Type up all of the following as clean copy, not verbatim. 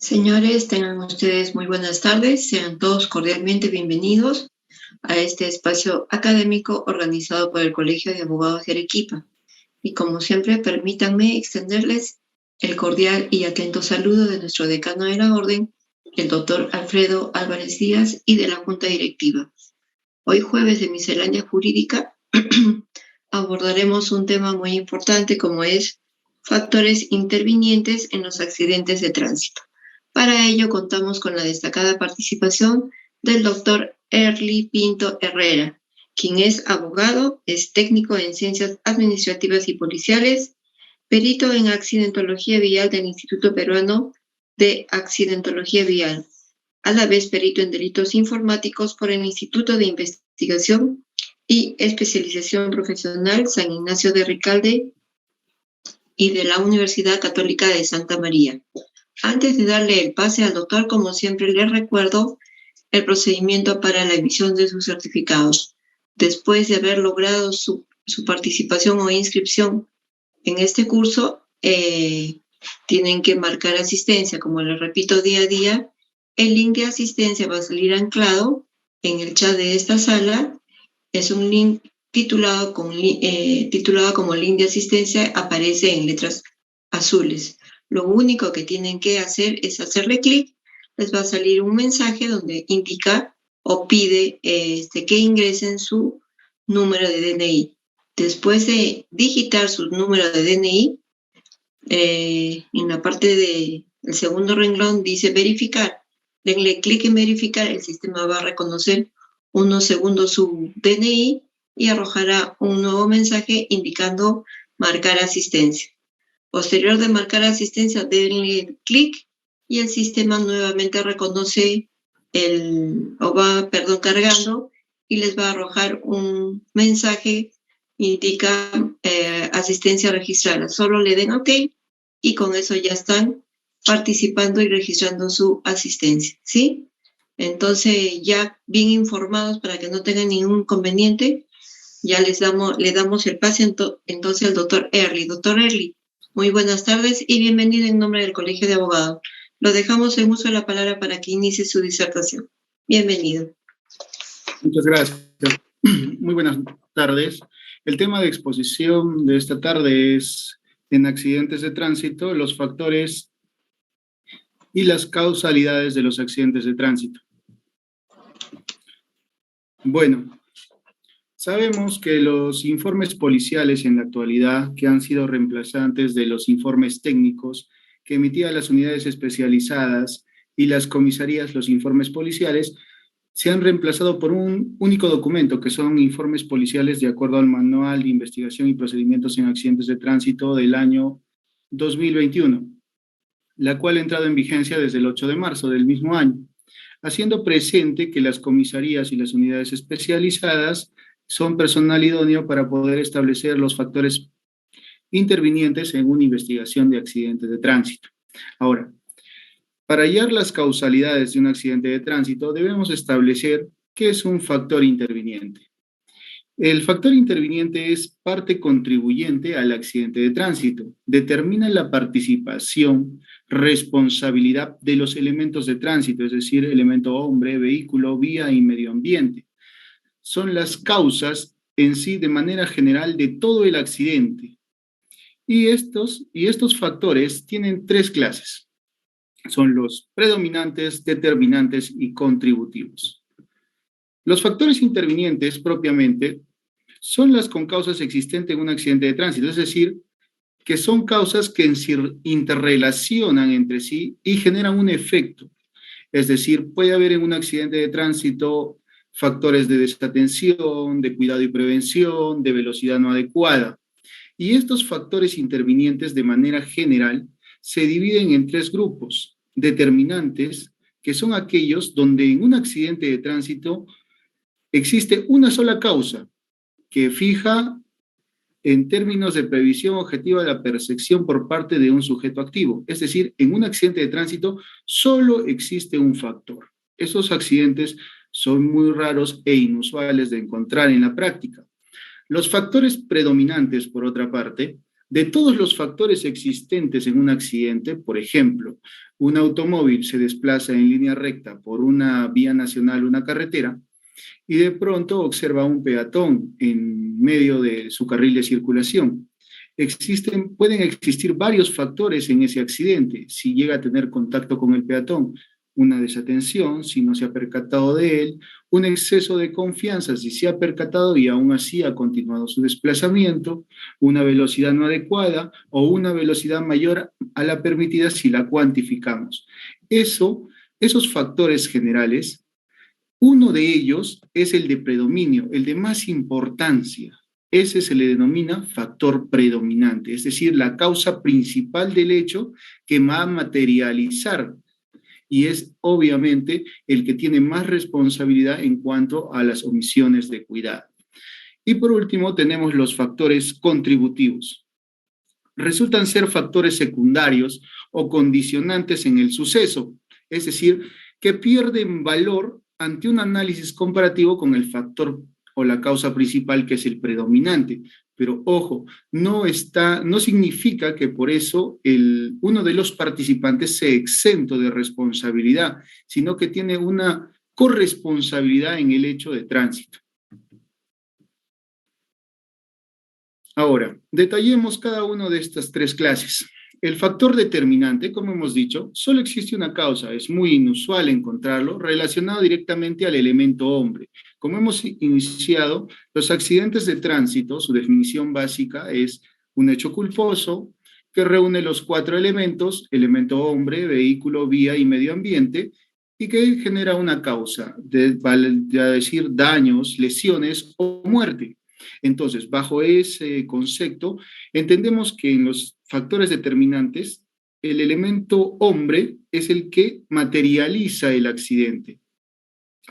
Señores, tengan ustedes muy buenas tardes. Sean todos cordialmente bienvenidos a este espacio académico organizado por el Colegio de Abogados de Arequipa. Y como siempre, permítanme extenderles el cordial y atento saludo de nuestro decano de la Orden, el doctor Alfredo Álvarez Díaz, y de la Junta Directiva. Hoy jueves de miscelánea jurídica abordaremos un tema muy importante como es factores intervinientes en los accidentes de tránsito. Para ello contamos con la destacada participación del doctor Erly Pinto Herrera, quien es abogado, es técnico en ciencias administrativas y policiales, perito en accidentología vial del Instituto Peruano de Accidentología Vial, a la vez perito en delitos informáticos por el Instituto de Investigación y Especialización Profesional San Ignacio de Ricalde y de la Universidad Católica de Santa María. Antes de darle el pase al doctor, como siempre les recuerdo el procedimiento para la emisión de sus certificados. Después de haber logrado su participación o inscripción en este curso, tienen que marcar asistencia. Como les repito día a día, el link de asistencia va a salir anclado en el chat de esta sala. Es un link titulado como link de asistencia, aparece en letras azules. Lo único que tienen que hacer es hacerle clic. Les va a salir un mensaje donde indica o pide que ingresen su número de DNI. Después de digitar su número de DNI, en la parte del segundo renglón dice verificar. Denle clic en verificar, el sistema va a reconocer unos segundos su DNI y arrojará un nuevo mensaje indicando marcar asistencia. Posterior de marcar asistencia, denle clic y el sistema nuevamente reconoce cargando y les va a arrojar un mensaje, indica asistencia registrada. Solo le den OK y con eso ya están participando y registrando su asistencia, ¿sí? Entonces, ya bien informados para que no tengan ningún inconveniente, ya le damos el pase entonces al doctor Erly. Doctor Erly, muy buenas tardes y bienvenido en nombre del Colegio de Abogados. Lo dejamos en uso de la palabra para que inicie su disertación. Bienvenido. Muchas gracias. Muy buenas tardes. El tema de exposición de esta tarde es en accidentes de tránsito, los factores y las causalidades de los accidentes de tránsito. Bueno, sabemos que los informes policiales en la actualidad, que han sido reemplazantes de los informes técnicos que emitían las unidades especializadas y las comisarías, los informes policiales, se han reemplazado por un único documento, que son informes policiales de acuerdo al Manual de Investigación y Procedimientos en Accidentes de Tránsito del año 2021, la cual ha entrado en vigencia desde el 8 de marzo del mismo año, haciendo presente que las comisarías y las unidades especializadas son personal idóneo para poder establecer los factores intervinientes en una investigación de accidentes de tránsito. Ahora, para hallar las causalidades de un accidente de tránsito, debemos establecer qué es un factor interviniente. El factor interviniente es parte contribuyente al accidente de tránsito. Determina la participación, responsabilidad de los elementos de tránsito, es decir, elemento hombre, vehículo, vía y medio ambiente. Son las causas en sí de manera general de todo el accidente. Y estos factores tienen tres clases. Son los predominantes, determinantes y contributivos. Los factores intervinientes propiamente son las concausas existentes en un accidente de tránsito, es decir, que son causas que interrelacionan entre sí y generan un efecto. Es decir, puede haber en un accidente de tránsito factores de desatención, de cuidado y prevención, de velocidad no adecuada. Y estos factores intervinientes de manera general se dividen en tres grupos: determinantes, que son aquellos donde en un accidente de tránsito existe una sola causa que fija en términos de previsión objetiva la percepción por parte de un sujeto activo. Es decir, en un accidente de tránsito solo existe un factor. Esos accidentes son muy raros e inusuales de encontrar en la práctica. Los factores predominantes, por otra parte, De todos los factores existentes en un accidente, por ejemplo, un automóvil se desplaza en línea recta por una vía nacional, una carretera, y de pronto observa a un peatón en medio de su carril de circulación. Pueden existir varios factores en ese accidente. Si llega a tener contacto con el peatón, una desatención, si no se ha percatado de él, un exceso de confianza, si se ha percatado y aún así ha continuado su desplazamiento, una velocidad no adecuada o una velocidad mayor a la permitida si la cuantificamos. Esos factores generales, uno de ellos es el de predominio, el de más importancia. Ese se le denomina factor predominante, es decir, la causa principal del hecho que va a materializar, y es obviamente el que tiene más responsabilidad en cuanto a las omisiones de cuidado. Y por último tenemos los factores contributivos. Resultan ser factores secundarios o condicionantes en el suceso, es decir, que pierden valor ante un análisis comparativo con el factor o la causa principal, que es el predominante. Pero ojo, no significa que por eso uno de los participantes sea exento de responsabilidad, sino que tiene una corresponsabilidad en el hecho de tránsito. Ahora, detallemos cada una de estas tres clases. El factor determinante, como hemos dicho, solo existe una causa, es muy inusual encontrarlo, relacionado directamente al elemento hombre. Como hemos iniciado, los accidentes de tránsito, su definición básica es un hecho culposo que reúne los cuatro elementos, elemento hombre, vehículo, vía y medio ambiente, y que genera una causa, vale decir daños, lesiones o muerte. Entonces, bajo ese concepto, entendemos que en los factores determinantes, el elemento hombre es el que materializa el accidente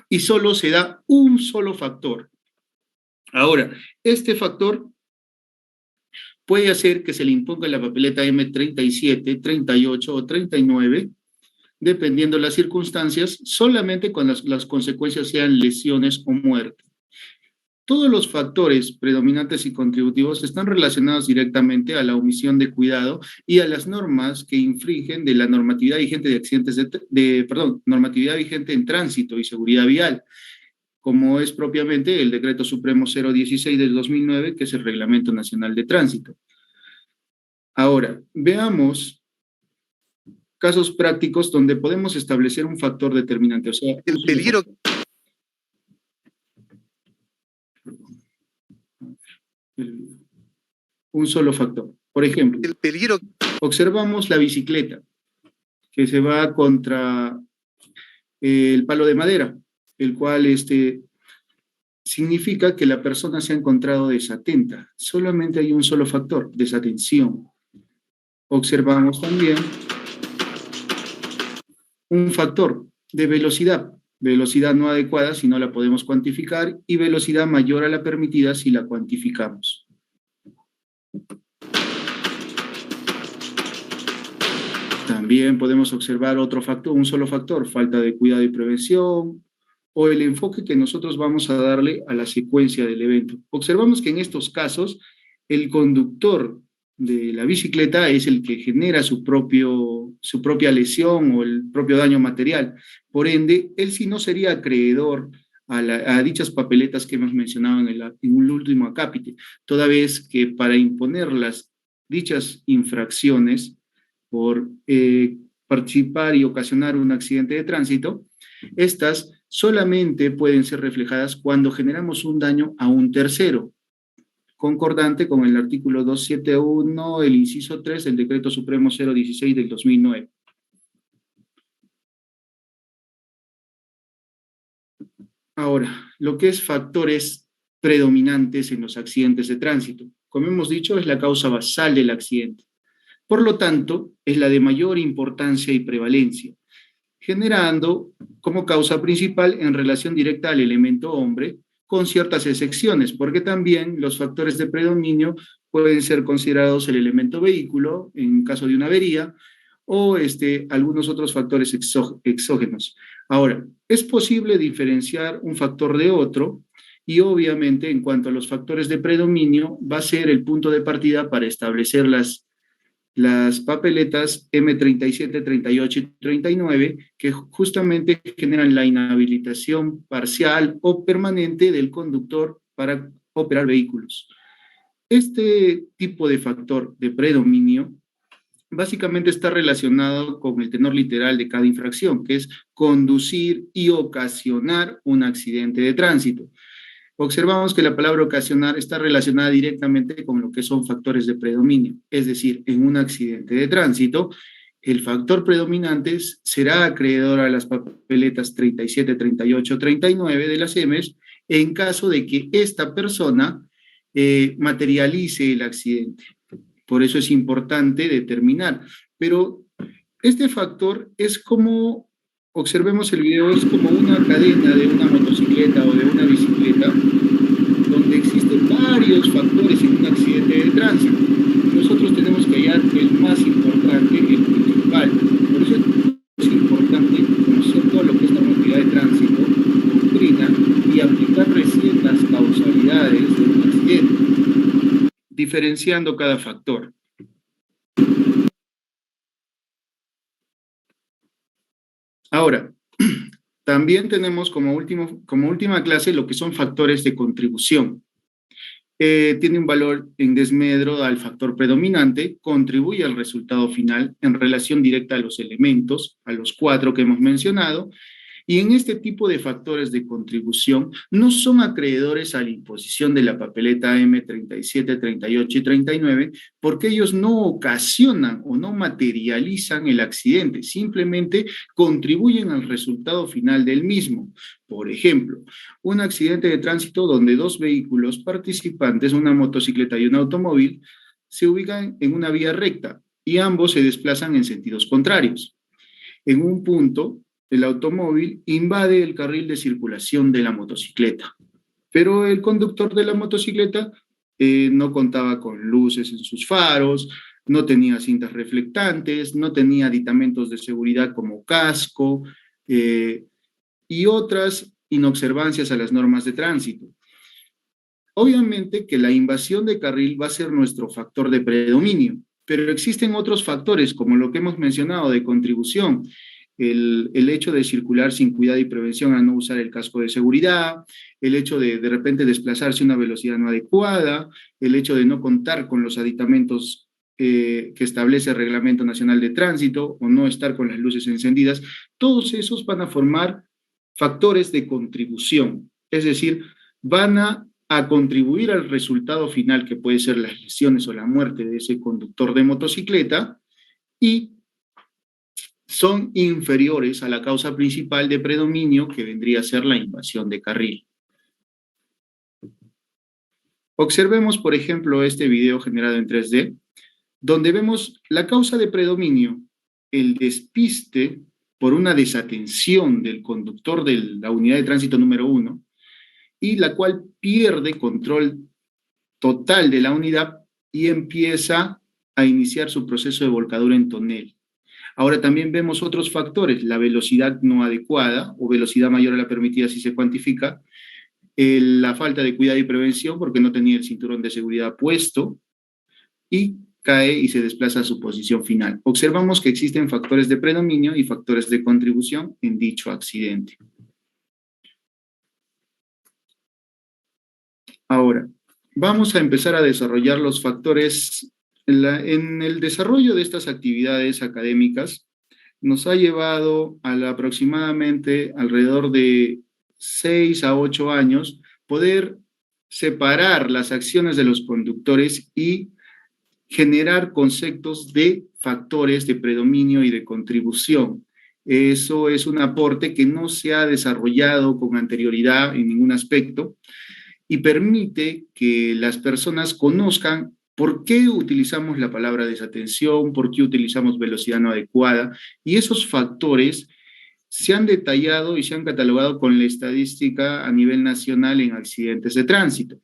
y solo se da un solo factor. Ahora, este factor puede hacer que se le imponga la papeleta M37, 38 o 39, dependiendo de las circunstancias, solamente cuando las consecuencias sean lesiones o muerte. Todos los factores predominantes y contributivos están relacionados directamente a la omisión de cuidado y a las normas que infringen de la normatividad vigente de accidentes normatividad vigente en tránsito y seguridad vial, como es propiamente el Decreto Supremo 016 del 2009, que es el Reglamento Nacional de Tránsito. Ahora, veamos casos prácticos donde podemos establecer un factor determinante, o sea, el peligro. Un solo factor. Por ejemplo, El peligro. Observamos la bicicleta que se va contra el palo de madera, el cual significa que la persona se ha encontrado desatenta. Solamente hay un solo factor, desatención. Observamos también un factor de velocidad no adecuada si no la podemos cuantificar, y velocidad mayor a la permitida si la cuantificamos. También podemos observar otro factor, un solo factor, falta de cuidado y prevención, o el enfoque que nosotros vamos a darle a la secuencia del evento. Observamos que en estos casos, el conductor de la bicicleta es el que genera su propia lesión o el propio daño material. Por ende, él sí no sería acreedor a dichas papeletas que hemos mencionado en un último acápite, toda vez que para imponer dichas infracciones por participar y ocasionar un accidente de tránsito, estas solamente pueden ser reflejadas cuando generamos un daño a un tercero, concordante con el artículo 271, el inciso 3 del Decreto Supremo 016 del 2009. Ahora, lo que es factores predominantes en los accidentes de tránsito. Como hemos dicho, es la causa basal del accidente. Por lo tanto, es la de mayor importancia y prevalencia, generando como causa principal en relación directa al elemento hombre, con ciertas excepciones, porque también los factores de predominio pueden ser considerados el elemento vehículo, en caso de una avería, o algunos otros factores exógenos. Ahora, es posible diferenciar un factor de otro y obviamente en cuanto a los factores de predominio va a ser el punto de partida para establecer las papeletas M37, 38 y 39 que justamente generan la inhabilitación parcial o permanente del conductor para operar vehículos. Este tipo de factor de predominio básicamente está relacionado con el tenor literal de cada infracción, que es conducir y ocasionar un accidente de tránsito. Observamos que la palabra ocasionar está relacionada directamente con lo que son factores de predominio, es decir, en un accidente de tránsito, el factor predominante será acreedor a las papeletas 37, 38, 39 de las EMES en caso de que esta persona materialice el accidente. Por eso es importante determinar. Pero este factor es como, observemos el video, es como una cadena de una motocicleta o de una bicicleta, donde existen varios factores en un accidente de tránsito. Nosotros tenemos que hallar el más importante, el principal. Por eso es importante conocer todo lo que es normatividad de tránsito, doctrina, y aplicar recién las causalidades de un accidente, diferenciando cada factor. Ahora, también tenemos como última clase lo que son factores de contribución. Tiene un valor en desmedro al factor predominante, contribuye al resultado final en relación directa a los elementos, a los 4 que hemos mencionado, y en este tipo de factores de contribución no son acreedores a la imposición de la papeleta M37, 38 y 39 porque ellos no ocasionan o no materializan el accidente, simplemente contribuyen al resultado final del mismo. Por ejemplo, un accidente de tránsito donde 2 vehículos participantes, una motocicleta y un automóvil, se ubican en una vía recta y ambos se desplazan en sentidos contrarios. En un punto, el automóvil invade el carril de circulación de la motocicleta, pero el conductor de la motocicleta no contaba con luces en sus faros, no tenía cintas reflectantes, no tenía aditamentos de seguridad como casco y otras inobservancias a las normas de tránsito. Obviamente que la invasión de carril va a ser nuestro factor de predominio, pero existen otros factores como lo que hemos mencionado de contribución, el hecho de circular sin cuidado y prevención a no usar el casco de seguridad, el hecho de repente desplazarse a una velocidad no adecuada, el hecho de no contar con los aditamentos que establece el Reglamento Nacional de Tránsito o no estar con las luces encendidas, todos esos van a formar factores de contribución, es decir, van a contribuir al resultado final que puede ser las lesiones o la muerte de ese conductor de motocicleta y son inferiores a la causa principal de predominio que vendría a ser la invasión de carril. Observemos, por ejemplo, este video generado en 3D, donde vemos la causa de predominio, el despiste por una desatención del conductor de la unidad de tránsito número 1, y la cual pierde control total de la unidad y empieza a iniciar su proceso de volcadura en tonel. Ahora también vemos otros factores, la velocidad no adecuada o velocidad mayor a la permitida si se cuantifica, la falta de cuidado y prevención porque no tenía el cinturón de seguridad puesto y cae y se desplaza a su posición final. Observamos que existen factores de predominio y factores de contribución en dicho accidente. Ahora, vamos a empezar a desarrollar los factores. En el desarrollo de estas actividades académicas nos ha llevado aproximadamente alrededor de 6 a 8 años poder separar las acciones de los conductores y generar conceptos de factores de predominio y de contribución. Eso es un aporte que no se ha desarrollado con anterioridad en ningún aspecto y permite que las personas conozcan por qué utilizamos la palabra desatención, por qué utilizamos velocidad no adecuada, y esos factores se han detallado y se han catalogado con la estadística a nivel nacional en accidentes de tránsito.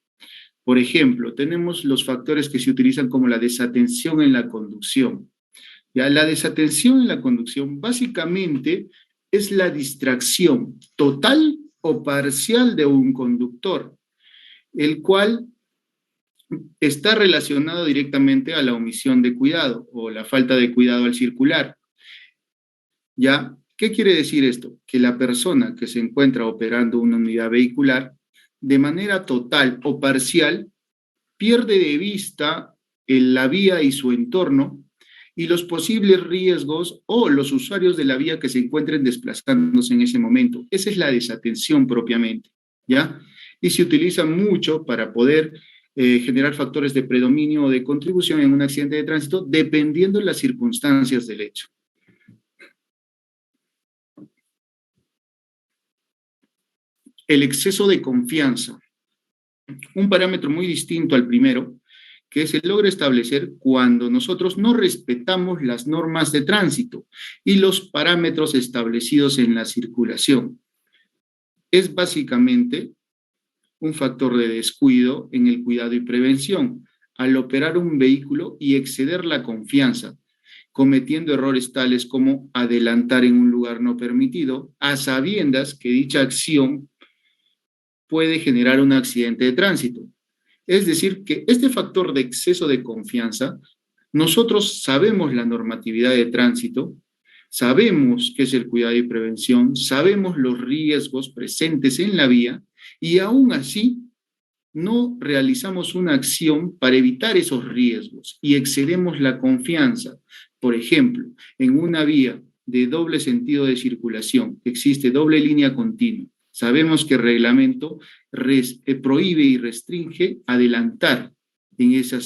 Por ejemplo, tenemos los factores que se utilizan como la desatención en la conducción. Ya, la desatención en la conducción básicamente es la distracción total o parcial de un conductor. el cual está relacionado directamente a la omisión de cuidado o la falta de cuidado al circular. ¿Ya? ¿Qué quiere decir esto? Que la persona que se encuentra operando una unidad vehicular, de manera total o parcial, pierde de vista la vía y su entorno y los posibles riesgos o los usuarios de la vía que se encuentren desplazándose en ese momento. Esa es la desatención propiamente, ¿ya? Y se utiliza mucho para poder generar factores de predominio o de contribución en un accidente de tránsito, dependiendo de las circunstancias del hecho. El exceso de confianza. Un parámetro muy distinto al primero, que se logra establecer cuando nosotros no respetamos las normas de tránsito y los parámetros establecidos en la circulación. Es básicamente un factor de descuido en el cuidado y prevención, al operar un vehículo y exceder la confianza, cometiendo errores tales como adelantar en un lugar no permitido, a sabiendas que dicha acción puede generar un accidente de tránsito. Es decir, que este factor de exceso de confianza, nosotros sabemos la normatividad de tránsito, sabemos qué es el cuidado y prevención, sabemos los riesgos presentes en la vía y aún así no realizamos una acción para evitar esos riesgos y excedemos la confianza. Por ejemplo, en una vía de doble sentido de circulación, existe doble línea continua. Sabemos que el reglamento prohíbe y restringe adelantar en ese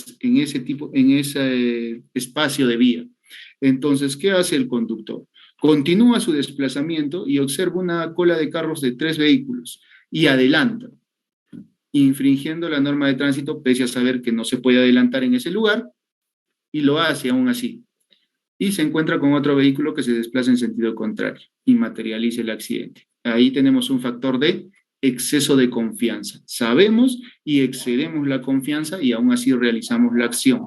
espacio de vía. Entonces, ¿qué hace el conductor? Continúa su desplazamiento y observa una cola de carros de 3 vehículos y adelanta, infringiendo la norma de tránsito pese a saber que no se puede adelantar en ese lugar, y lo hace aún así. Y se encuentra con otro vehículo que se desplaza en sentido contrario y materializa el accidente. Ahí tenemos un factor de exceso de confianza. Sabemos y excedemos la confianza y aún así realizamos la acción.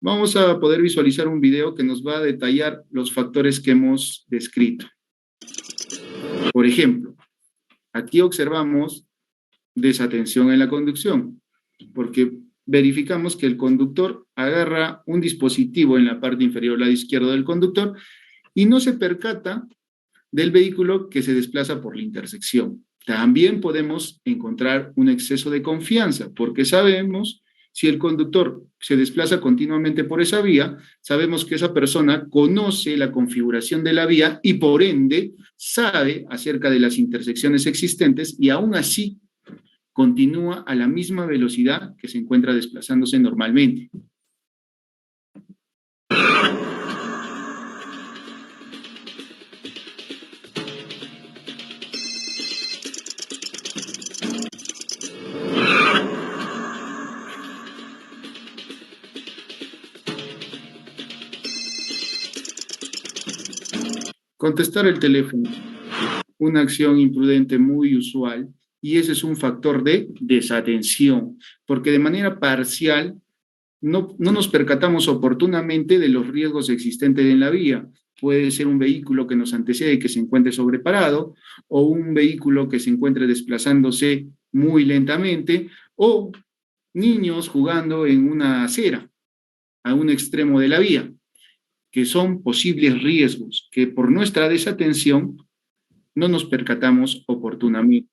Vamos a poder visualizar un video que nos va a detallar los factores que hemos descrito. Por ejemplo, aquí observamos desatención en la conducción, porque verificamos que el conductor agarra un dispositivo en la parte inferior, lado izquierdo del conductor, y no se percata del vehículo que se desplaza por la intersección. También podemos encontrar un exceso de confianza, porque sabemos, si el conductor se desplaza continuamente por esa vía, sabemos que esa persona conoce la configuración de la vía y por ende sabe acerca de las intersecciones existentes y aún así continúa a la misma velocidad que se encuentra desplazándose normalmente. Contestar el teléfono, una acción imprudente muy usual, y ese es un factor de desatención, porque de manera parcial no nos percatamos oportunamente de los riesgos existentes en la vía. Puede ser un vehículo que nos antecede y que se encuentre sobreparado, o un vehículo que se encuentre desplazándose muy lentamente, o niños jugando en una acera, a un extremo de la vía, que son posibles riesgos que por nuestra desatención no nos percatamos oportunamente.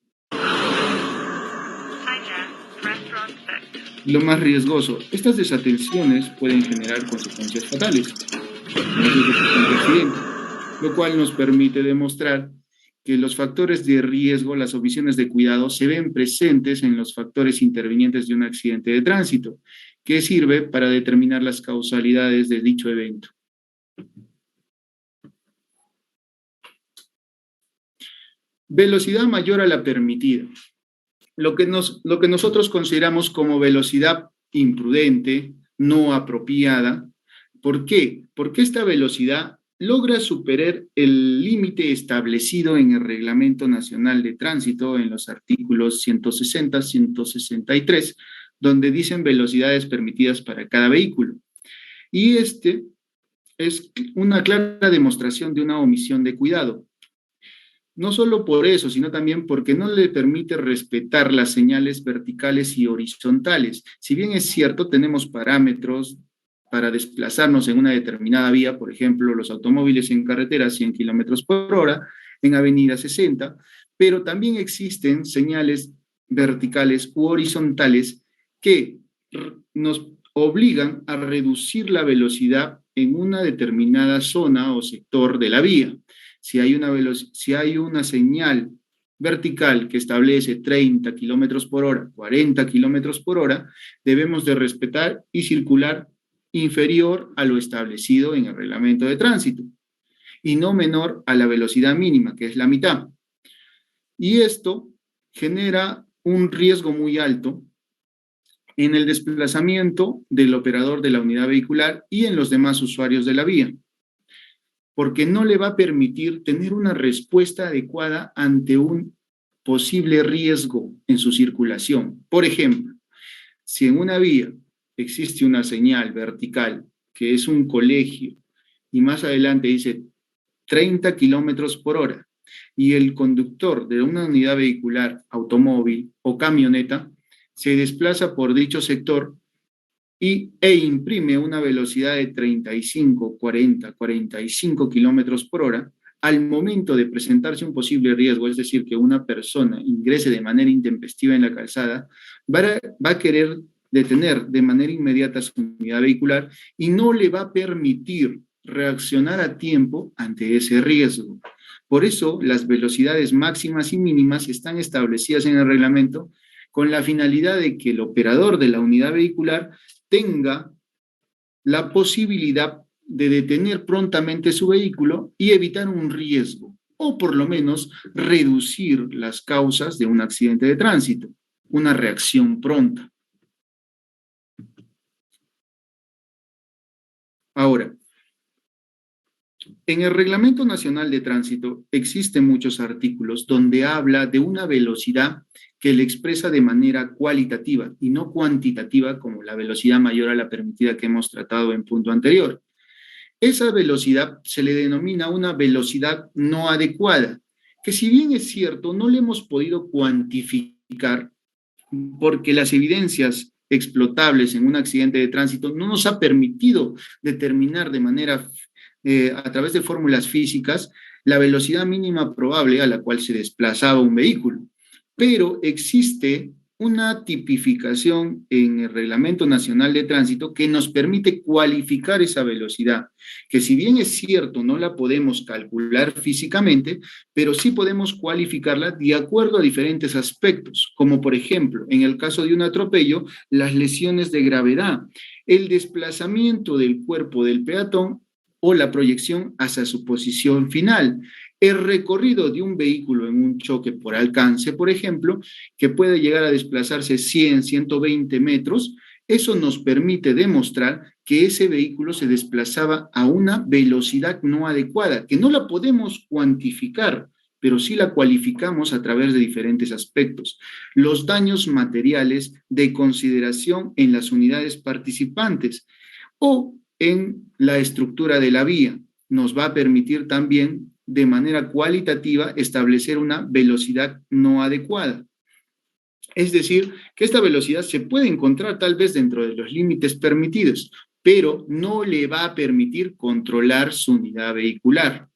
Lo más riesgoso, estas desatenciones pueden generar consecuencias fatales, lo cual nos permite demostrar que los factores de riesgo, las omisiones de cuidado, se ven presentes en los factores intervinientes de un accidente de tránsito, que sirve para determinar las causalidades de dicho evento. Velocidad mayor a la permitida. Lo que nosotros consideramos como velocidad imprudente, no apropiada. ¿Por qué? Porque esta velocidad logra superar el límite establecido en el Reglamento Nacional de Tránsito en los artículos 160, 163, donde dicen velocidades permitidas para cada vehículo. Y este es una clara demostración de una omisión de cuidado. No solo por eso, sino también porque no le permite respetar las señales verticales y horizontales. Si bien es cierto, tenemos parámetros para desplazarnos en una determinada vía, por ejemplo, los automóviles en carretera a 100 kilómetros por hora, en avenida 60, pero también existen señales verticales u horizontales que nos obligan a reducir la velocidad en una determinada zona o sector de la vía. Si hay una señal vertical que establece 30 kilómetros por hora, 40 kilómetros por hora, debemos de respetar y circular inferior a lo establecido en el reglamento de tránsito y no menor a la velocidad mínima, que es la mitad. Y esto genera un riesgo muy alto en el desplazamiento del operador de la unidad vehicular y en los demás usuarios de la vía, porque no le va a permitir tener una respuesta adecuada ante un posible riesgo en su circulación. Por ejemplo, si en una vía existe una señal vertical que es un colegio y más adelante dice 30 kilómetros por hora y el conductor de una unidad vehicular, automóvil o camioneta se desplaza por dicho sector e imprime una velocidad de 35, 40, 45 kilómetros por hora, al momento de presentarse un posible riesgo, es decir, que una persona ingrese de manera intempestiva en la calzada, va a querer detener de manera inmediata su unidad vehicular y no le va a permitir reaccionar a tiempo ante ese riesgo. Por eso, las velocidades máximas y mínimas están establecidas en el reglamento con la finalidad de que el operador de la unidad vehicular tenga la posibilidad de detener prontamente su vehículo y evitar un riesgo, o por lo menos reducir las causas de un accidente de tránsito, una reacción pronta. Ahora, en el Reglamento Nacional de Tránsito existen muchos artículos donde habla de una velocidad que le expresa de manera cualitativa y no cuantitativa como la velocidad mayor a la permitida que hemos tratado en punto anterior. Esa velocidad se le denomina una velocidad no adecuada, que si bien es cierto, no le hemos podido cuantificar porque las evidencias explotables en un accidente de tránsito no nos ha permitido determinar de manera a través de fórmulas físicas la velocidad mínima probable a la cual se desplazaba un vehículo. Pero existe una tipificación en el Reglamento Nacional de Tránsito que nos permite cualificar esa velocidad, que si bien es cierto no la podemos calcular físicamente, pero sí podemos cualificarla de acuerdo a diferentes aspectos, como por ejemplo, en el caso de un atropello, las lesiones de gravedad, el desplazamiento del cuerpo del peatón o la proyección hacia su posición final. El recorrido de un vehículo en un choque por alcance, por ejemplo, que puede llegar a desplazarse 100, 120 metros, eso nos permite demostrar que ese vehículo se desplazaba a una velocidad no adecuada, que no la podemos cuantificar, pero sí la cualificamos a través de diferentes aspectos. Los daños materiales de consideración en las unidades participantes o en la estructura de la vía. Nos va a permitir también de manera cualitativa establecer una velocidad no adecuada. Es decir, que esta velocidad se puede encontrar tal vez dentro de los límites permitidos, pero no le va a permitir controlar su unidad vehicular.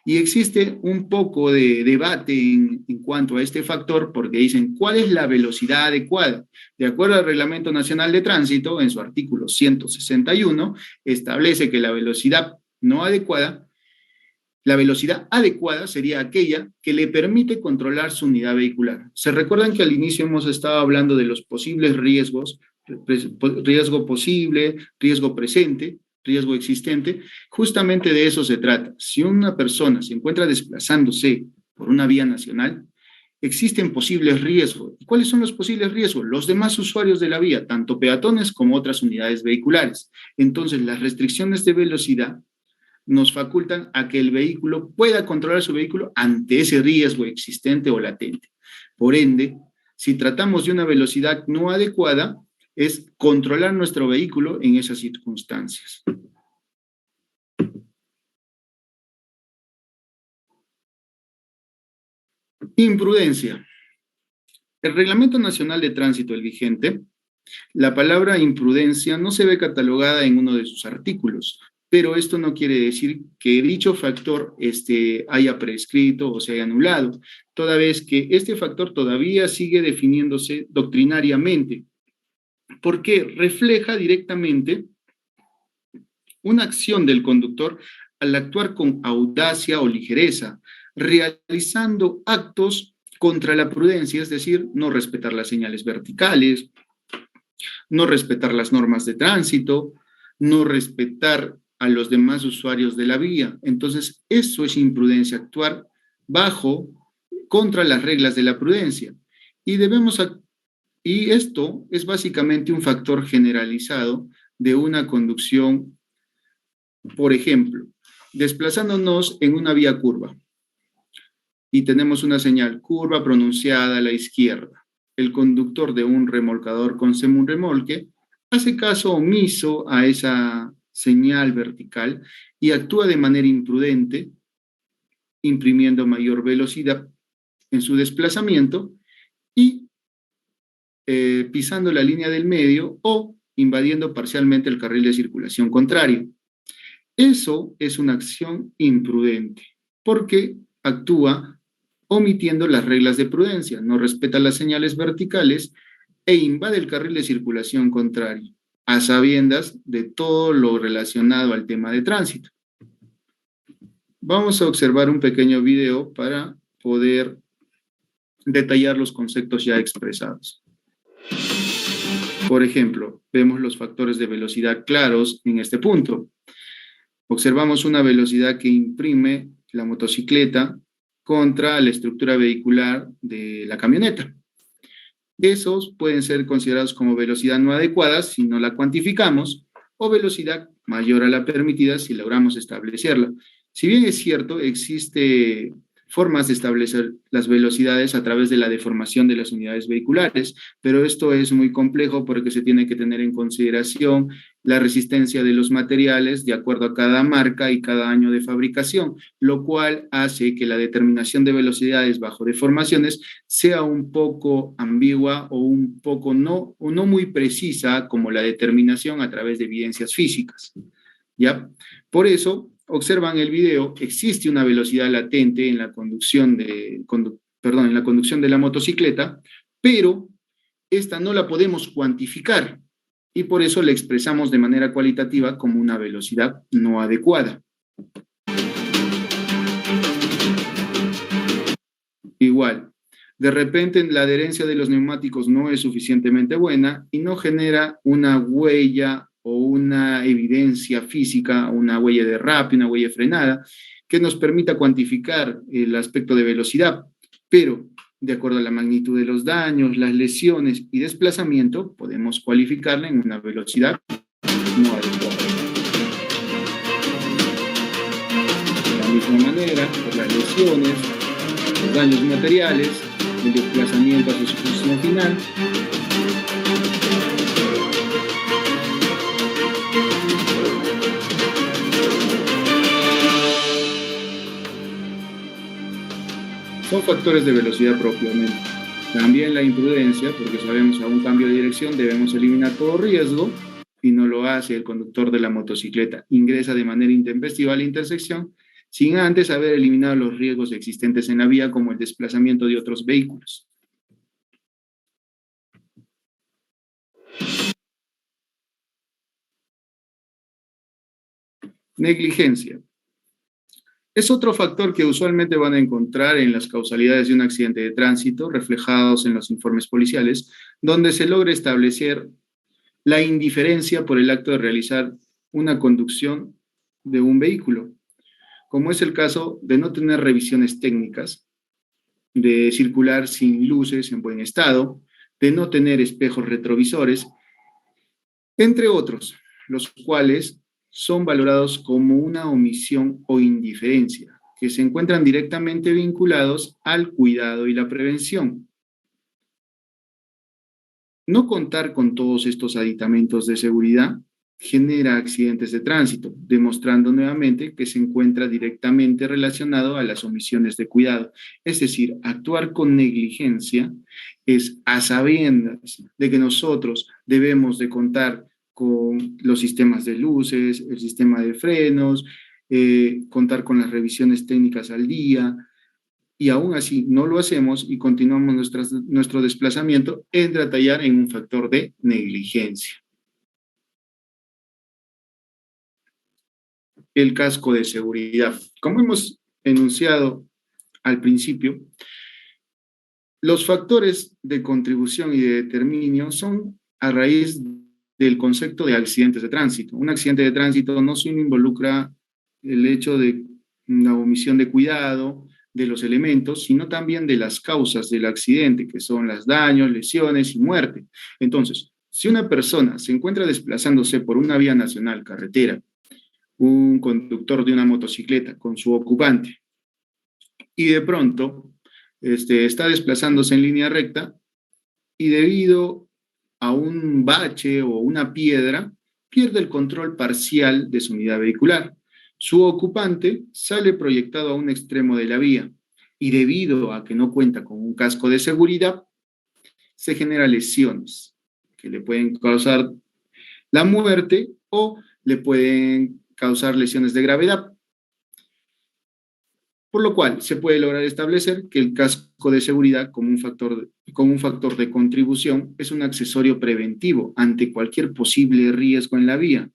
Y existe un poco de debate en cuanto a este factor porque dicen, ¿cuál es la velocidad adecuada? De acuerdo al Reglamento Nacional de Tránsito, en su artículo 161, establece que la velocidad no adecuada, la velocidad adecuada sería aquella que le permite controlar su unidad vehicular. Se recuerdan que al inicio hemos estado hablando de los posibles riesgos, riesgo posible, riesgo presente, riesgo existente, justamente de eso se trata. Si una persona se encuentra desplazándose por una vía nacional, existen posibles riesgos. ¿Y cuáles son los posibles riesgos? Los demás usuarios de la vía, tanto peatones como otras unidades vehiculares. Entonces, las restricciones de velocidad nos facultan a que el vehículo pueda controlar su vehículo ante ese riesgo existente o latente. Por ende, si tratamos de una velocidad no adecuada, es controlar nuestro vehículo en esas circunstancias. Imprudencia. El Reglamento Nacional de Tránsito, el vigente, la palabra imprudencia no se ve catalogada en uno de sus artículos, pero esto no quiere decir que dicho factor haya prescrito o se haya anulado, toda vez que este factor todavía sigue definiéndose doctrinariamente, porque refleja directamente una acción del conductor al actuar con audacia o ligereza, realizando actos contra la prudencia, es decir, no respetar las señales verticales, no respetar las normas de tránsito, no respetar a los demás usuarios de la vía. Entonces, eso es imprudencia, actuar contra las reglas de la prudencia. Y esto es básicamente un factor generalizado de una conducción, por ejemplo, desplazándonos en una vía curva y tenemos una señal curva pronunciada a la izquierda. El conductor de un remolcador con semurremolque hace caso omiso a esa señal vertical y actúa de manera imprudente, imprimiendo mayor velocidad en su desplazamiento y pisando la línea del medio o invadiendo parcialmente el carril de circulación contrario. Eso es una acción imprudente, porque actúa omitiendo las reglas de prudencia, no respeta las señales verticales e invade el carril de circulación contrario, a sabiendas de todo lo relacionado al tema de tránsito. Vamos a observar un pequeño video para poder detallar los conceptos ya expresados. Por ejemplo, vemos los factores de velocidad claros en este punto. Observamos una velocidad que imprime la motocicleta contra la estructura vehicular de la camioneta. Esos pueden ser considerados como velocidad no adecuada si no la cuantificamos, o velocidad mayor a la permitida si logramos establecerla. Si bien es cierto, existe formas de establecer las velocidades a través de la deformación de las unidades vehiculares, pero esto es muy complejo porque se tiene que tener en consideración la resistencia de los materiales de acuerdo a cada marca y cada año de fabricación, lo cual hace que la determinación de velocidades bajo deformaciones sea un poco ambigua o un poco no muy precisa como la determinación a través de evidencias físicas. ¿Ya? Por eso, observan el video, existe una velocidad latente en la conducción de la motocicleta, pero esta no la podemos cuantificar y por eso la expresamos de manera cualitativa como una velocidad no adecuada. Igual, de repente la adherencia de los neumáticos no es suficientemente buena y no genera una huella o una evidencia física, una huella de derrape, una huella de frenada, que nos permita cuantificar el aspecto de velocidad, pero de acuerdo a la magnitud de los daños, las lesiones y desplazamiento, podemos cualificarla en una velocidad no adecuada. De la misma manera, por las lesiones, los daños materiales, el desplazamiento hacia su posición final, son factores de velocidad propiamente. También la imprudencia, porque sabemos que a un cambio de dirección debemos eliminar todo riesgo, y no lo hace el conductor de la motocicleta. Ingresa de manera intempestiva a la intersección, sin antes haber eliminado los riesgos existentes en la vía, como el desplazamiento de otros vehículos. Negligencia. Es otro factor que usualmente van a encontrar en las causalidades de un accidente de tránsito, reflejados en los informes policiales, donde se logra establecer la indiferencia por el acto de realizar una conducción de un vehículo, como es el caso de no tener revisiones técnicas, de circular sin luces en buen estado, de no tener espejos retrovisores, entre otros, los cuales son valorados como una omisión o indiferencia, que se encuentran directamente vinculados al cuidado y la prevención. No contar con todos estos aditamentos de seguridad genera accidentes de tránsito, demostrando nuevamente que se encuentra directamente relacionado a las omisiones de cuidado. Es decir, actuar con negligencia es a sabiendas de que nosotros debemos de contar con los sistemas de luces, el sistema de frenos, contar con las revisiones técnicas al día, y aún así no lo hacemos y continuamos nuestro desplazamiento, entra a tallar en un factor de negligencia. El casco de seguridad. Como hemos enunciado al principio, los factores de contribución y de determinio son a raíz del concepto de accidentes de tránsito. Un accidente de tránsito no solo involucra el hecho de la omisión de cuidado de los elementos, sino también de las causas del accidente, que son los daños, lesiones y muerte. Entonces, si una persona se encuentra desplazándose por una vía nacional, carretera, un conductor de una motocicleta con su ocupante, y de pronto está desplazándose en línea recta y debido a un bache o una piedra, pierde el control parcial de su unidad vehicular. Su ocupante sale proyectado a un extremo de la vía y debido a que no cuenta con un casco de seguridad, se generan lesiones que le pueden causar la muerte o le pueden causar lesiones de gravedad. Por lo cual se puede lograr establecer que el casco de seguridad como un factor de contribución es un accesorio preventivo ante cualquier posible riesgo en la vía,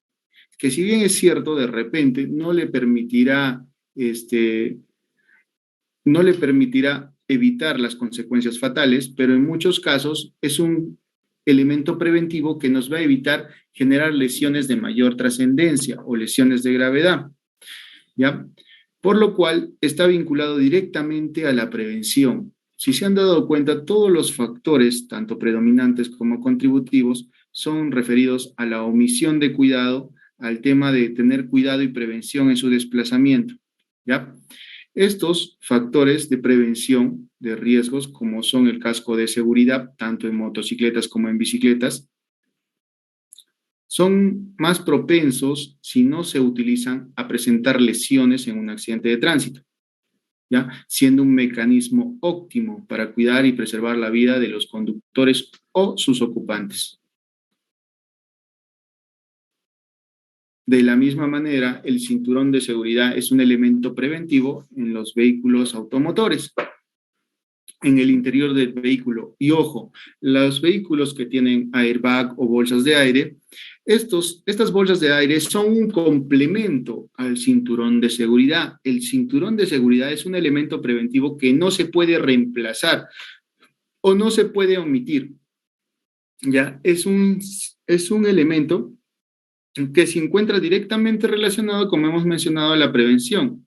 que si bien es cierto, de repente no le permitirá evitar las consecuencias fatales, pero en muchos casos es un elemento preventivo que nos va a evitar generar lesiones de mayor trascendencia o lesiones de gravedad, ¿ya? Por lo cual está vinculado directamente a la prevención. Si se han dado cuenta, todos los factores, tanto predominantes como contributivos, son referidos a la omisión de cuidado, al tema de tener cuidado y prevención en su desplazamiento, ¿ya? Estos factores de prevención de riesgos, como son el casco de seguridad, tanto en motocicletas como en bicicletas, son más propensos, si no se utilizan, a presentar lesiones en un accidente de tránsito, ¿ya? Siendo un mecanismo óptimo para cuidar y preservar la vida de los conductores o sus ocupantes. De la misma manera, el cinturón de seguridad es un elemento preventivo en los vehículos automotores, en el interior del vehículo. Y ojo, los vehículos que tienen airbag o bolsas de aire, estas bolsas de aire son un complemento al cinturón de seguridad. El cinturón de seguridad es un elemento preventivo que no se puede reemplazar o no se puede omitir. ¿Ya? Es un elemento que se encuentra directamente relacionado, como hemos mencionado, a la prevención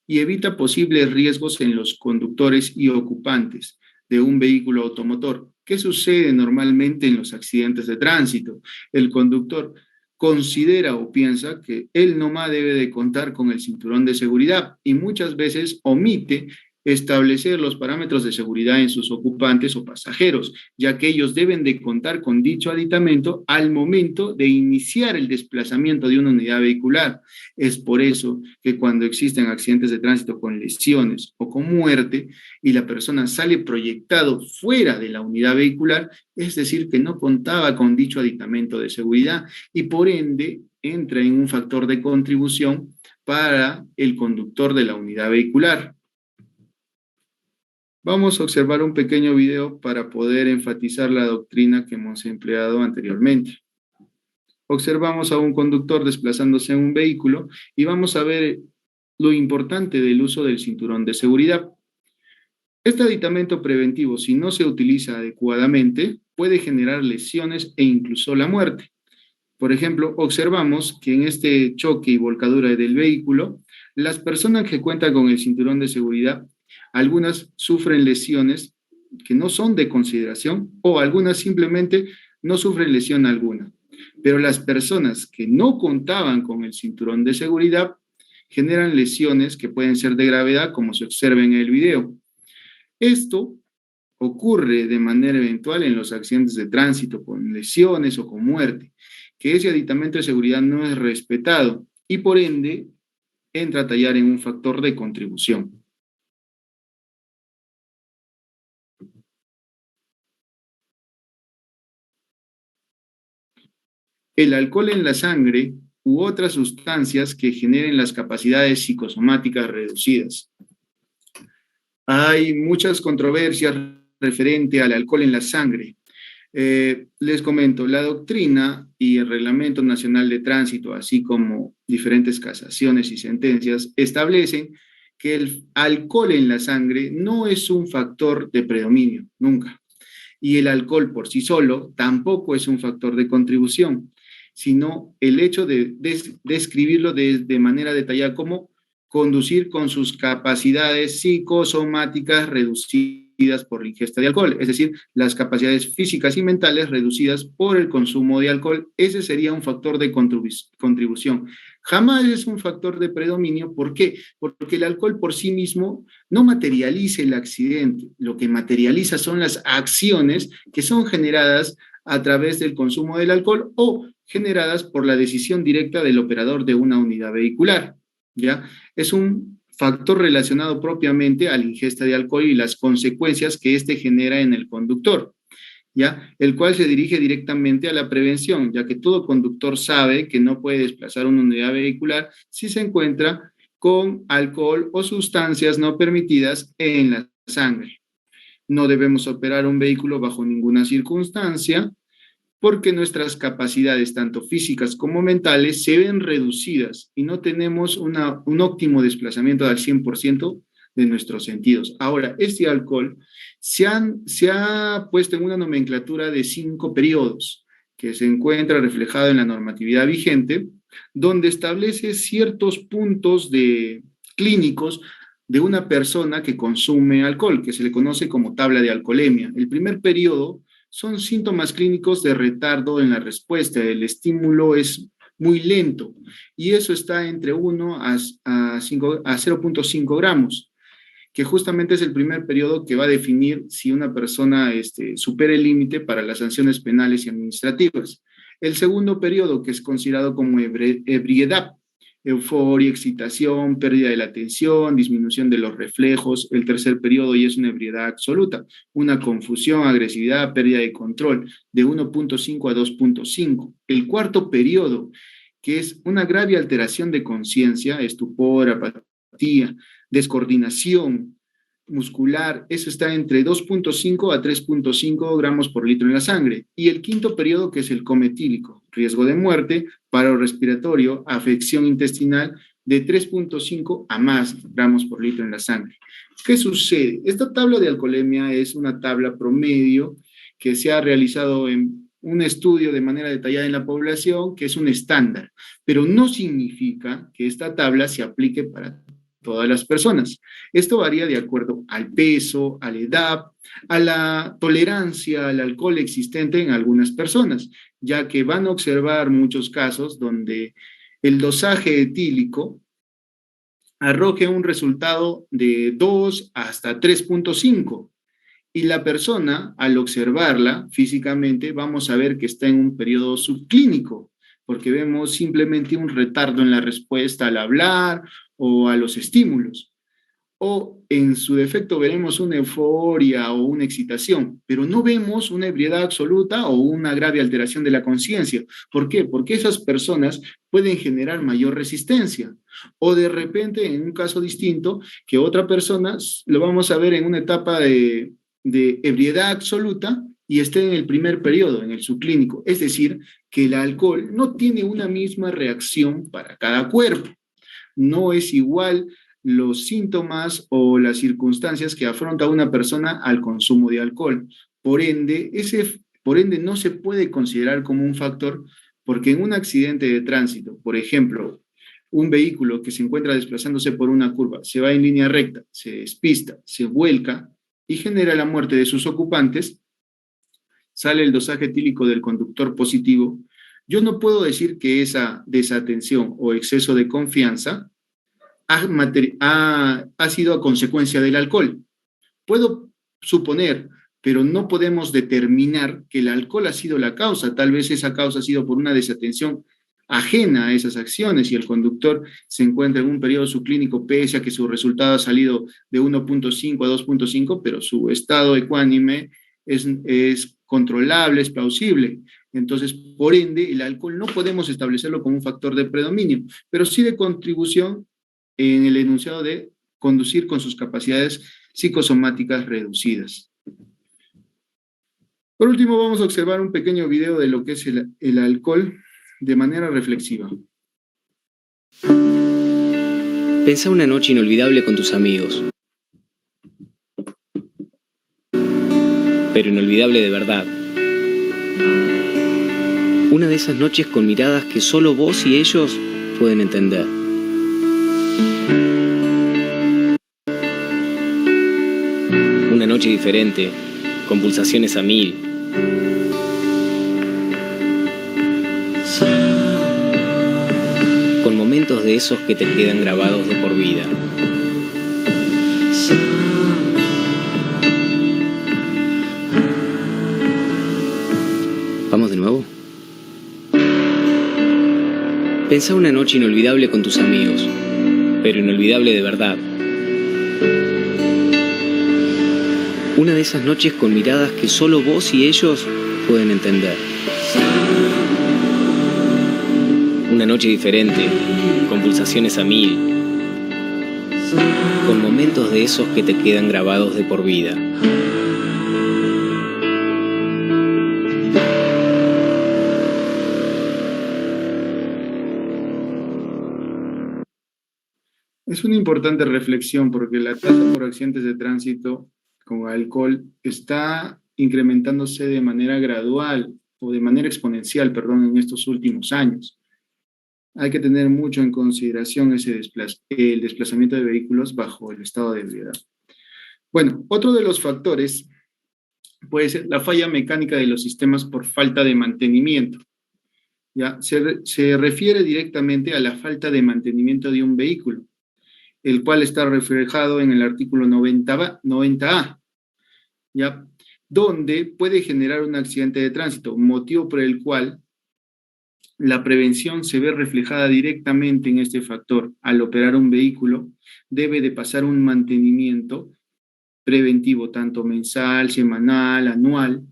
y evita posibles riesgos en los conductores y ocupantes de un vehículo automotor. ¿Qué sucede normalmente en los accidentes de tránsito? El conductor considera o piensa que él nomás debe de contar con el cinturón de seguridad y muchas veces omite establecer los parámetros de seguridad en sus ocupantes o pasajeros, ya que ellos deben de contar con dicho aditamento al momento de iniciar el desplazamiento de una unidad vehicular. Es por eso que cuando existen accidentes de tránsito con lesiones o con muerte y la persona sale proyectado fuera de la unidad vehicular, es decir, que no contaba con dicho aditamento de seguridad y por ende entra en un factor de contribución para el conductor de la unidad vehicular. Vamos a observar un pequeño video para poder enfatizar la doctrina que hemos empleado anteriormente. Observamos a un conductor desplazándose en un vehículo y vamos a ver lo importante del uso del cinturón de seguridad. Este aditamento preventivo, si no se utiliza adecuadamente, puede generar lesiones e incluso la muerte. Por ejemplo, observamos que en este choque y volcadura del vehículo, las personas que cuentan con el cinturón de seguridad, algunas sufren lesiones que no son de consideración o algunas simplemente no sufren lesión alguna. Pero las personas que no contaban con el cinturón de seguridad generan lesiones que pueden ser de gravedad, como se observa en el video. Esto ocurre de manera eventual en los accidentes de tránsito con lesiones o con muerte. que ese aditamento de seguridad no es respetado y por ende entra a tallar en un factor de contribución. El alcohol en la sangre u otras sustancias que generen las capacidades psicosomáticas reducidas. Hay muchas controversias referente al alcohol en la sangre. Les comento, la doctrina y el Reglamento Nacional de Tránsito, así como diferentes casaciones y sentencias, establecen que el alcohol en la sangre no es un factor de predominio, nunca. Y el alcohol por sí solo tampoco es un factor de contribución, sino el hecho de describirlo de manera detallada como conducir con sus capacidades psicosomáticas reducidas por la ingesta de alcohol, es decir, las capacidades físicas y mentales reducidas por el consumo de alcohol. Ese sería un factor de contribución. Jamás es un factor de predominio. ¿Por qué? Porque el alcohol por sí mismo no materializa el accidente, lo que materializa son las acciones que son generadas a través del consumo del alcohol o generadas por la decisión directa del operador de una unidad vehicular, ¿ya? Es un factor relacionado propiamente a la ingesta de alcohol y las consecuencias que éste genera en el conductor, ¿ya? El cual se dirige directamente a la prevención, ya que todo conductor sabe que no puede desplazar una unidad vehicular si se encuentra con alcohol o sustancias no permitidas en la sangre. No debemos operar un vehículo bajo ninguna circunstancia, porque nuestras capacidades, tanto físicas como mentales, se ven reducidas y no tenemos un óptimo desplazamiento al 100% de nuestros sentidos. Ahora, este alcohol se ha puesto en una nomenclatura de 5 periodos que se encuentra reflejado en la normatividad vigente, donde establece ciertos puntos clínicos de una persona que consume alcohol, que se le conoce como tabla de alcoholemia. El primer periodo son síntomas clínicos de retardo en la respuesta. El estímulo es muy lento y eso está entre 1 a 0.5 gramos, que justamente es el primer periodo que va a definir si una persona supera el límite para las sanciones penales y administrativas. El segundo periodo, que es considerado como ebriedad, euforia, excitación, pérdida de la atención, disminución de los reflejos. El tercer periodo ya es una ebriedad absoluta, una confusión, agresividad, pérdida de control, de 1.5 a 2.5. El cuarto periodo, que es una grave alteración de conciencia, estupor, apatía, descoordinación muscular, eso está entre 2.5 a 3.5 gramos por litro en la sangre. Y el quinto periodo, que es el cometílico, riesgo de muerte, paro respiratorio, afección intestinal, de 3.5 a más gramos por litro en la sangre. ¿Qué sucede? Esta tabla de alcoholemia es una tabla promedio que se ha realizado en un estudio de manera detallada en la población, que es un estándar, pero no significa que esta tabla se aplique para todas las personas. Esto varía de acuerdo al peso, a la edad, a la tolerancia al alcohol existente en algunas personas, ya que van a observar muchos casos donde el dosaje etílico arroje un resultado de 2 hasta 3.5 y la persona, al observarla físicamente, vamos a ver que está en un periodo subclínico, porque vemos simplemente un retardo en la respuesta al hablar o a los estímulos. O en su defecto veremos una euforia o una excitación, pero no vemos una ebriedad absoluta o una grave alteración de la conciencia. ¿Por qué? Porque esas personas pueden generar mayor resistencia. O de repente, en un caso distinto, que otra persona lo vamos a ver en una etapa de ebriedad absoluta y esté en el primer periodo, en el subclínico. Es decir, que el alcohol no tiene una misma reacción para cada cuerpo. No es igual los síntomas o las circunstancias que afronta una persona al consumo de alcohol. Por ende, no se puede considerar como un factor porque en un accidente de tránsito, por ejemplo, un vehículo que se encuentra desplazándose por una curva, se va en línea recta, se despista, se vuelca y genera la muerte de sus ocupantes, sale el dosaje etílico del conductor positivo. Yo no puedo decir que esa desatención o exceso de confianza ha sido a consecuencia del alcohol. Puedo suponer, pero no podemos determinar que el alcohol ha sido la causa. Tal vez esa causa ha sido por una desatención ajena a esas acciones y el conductor se encuentra en un periodo subclínico pese a que su resultado ha salido de 1.5 a 2.5, pero su estado ecuánime es controlable, es plausible. Entonces, por ende, el alcohol no podemos establecerlo como un factor de predominio, pero sí de contribución en el enunciado de conducir con sus capacidades psicosomáticas reducidas. Por último, vamos a observar un pequeño video de lo que es el alcohol de manera reflexiva. Pensá una noche inolvidable con tus amigos, pero inolvidable de verdad. Una de esas noches con miradas que solo vos y ellos pueden entender. Una noche diferente, con pulsaciones a 1000. Con momentos de esos que te quedan grabados de por vida. ¿Vamos de nuevo? Pensá una noche inolvidable con tus amigos, pero inolvidable de verdad. Una de esas noches con miradas que solo vos y ellos pueden entender. Una noche diferente, con pulsaciones a 1000. Con momentos de esos que te quedan grabados de por vida. Es una importante reflexión porque la tasa por accidentes de tránsito con alcohol está incrementándose de manera gradual o de manera exponencial, perdón, en estos últimos años. Hay que tener mucho en consideración el desplazamiento de vehículos bajo el estado de ebriedad. Bueno, otro de los factores puede ser la falla mecánica de los sistemas por falta de mantenimiento. ¿Ya? Se refiere directamente a la falta de mantenimiento de un vehículo, el cual está reflejado en el artículo 90A, ¿ya? Donde puede generar un accidente de tránsito, motivo por el cual la prevención se ve reflejada directamente en este factor. Al operar un vehículo, debe de pasar un mantenimiento preventivo, tanto mensal, semanal, anual,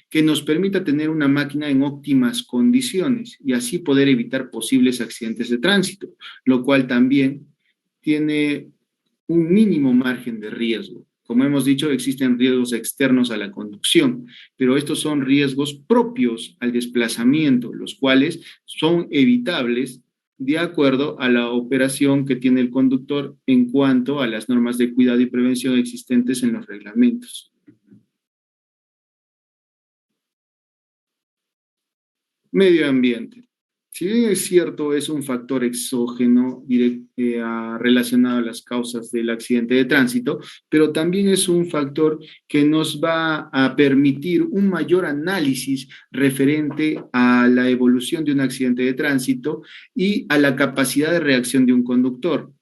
que nos permita tener una máquina en óptimas condiciones y así poder evitar posibles accidentes de tránsito, lo cual también tiene un mínimo margen de riesgo. Como hemos dicho, existen riesgos externos a la conducción, pero estos son riesgos propios al desplazamiento, los cuales son evitables de acuerdo a la operación que tiene el conductor en cuanto a las normas de cuidado y prevención existentes en los reglamentos. Medio ambiente. Si bien es cierto, es un factor exógeno relacionado a las causas del accidente de tránsito, pero también es un factor que nos va a permitir un mayor análisis referente a la evolución de un accidente de tránsito y a la capacidad de reacción de un conductor,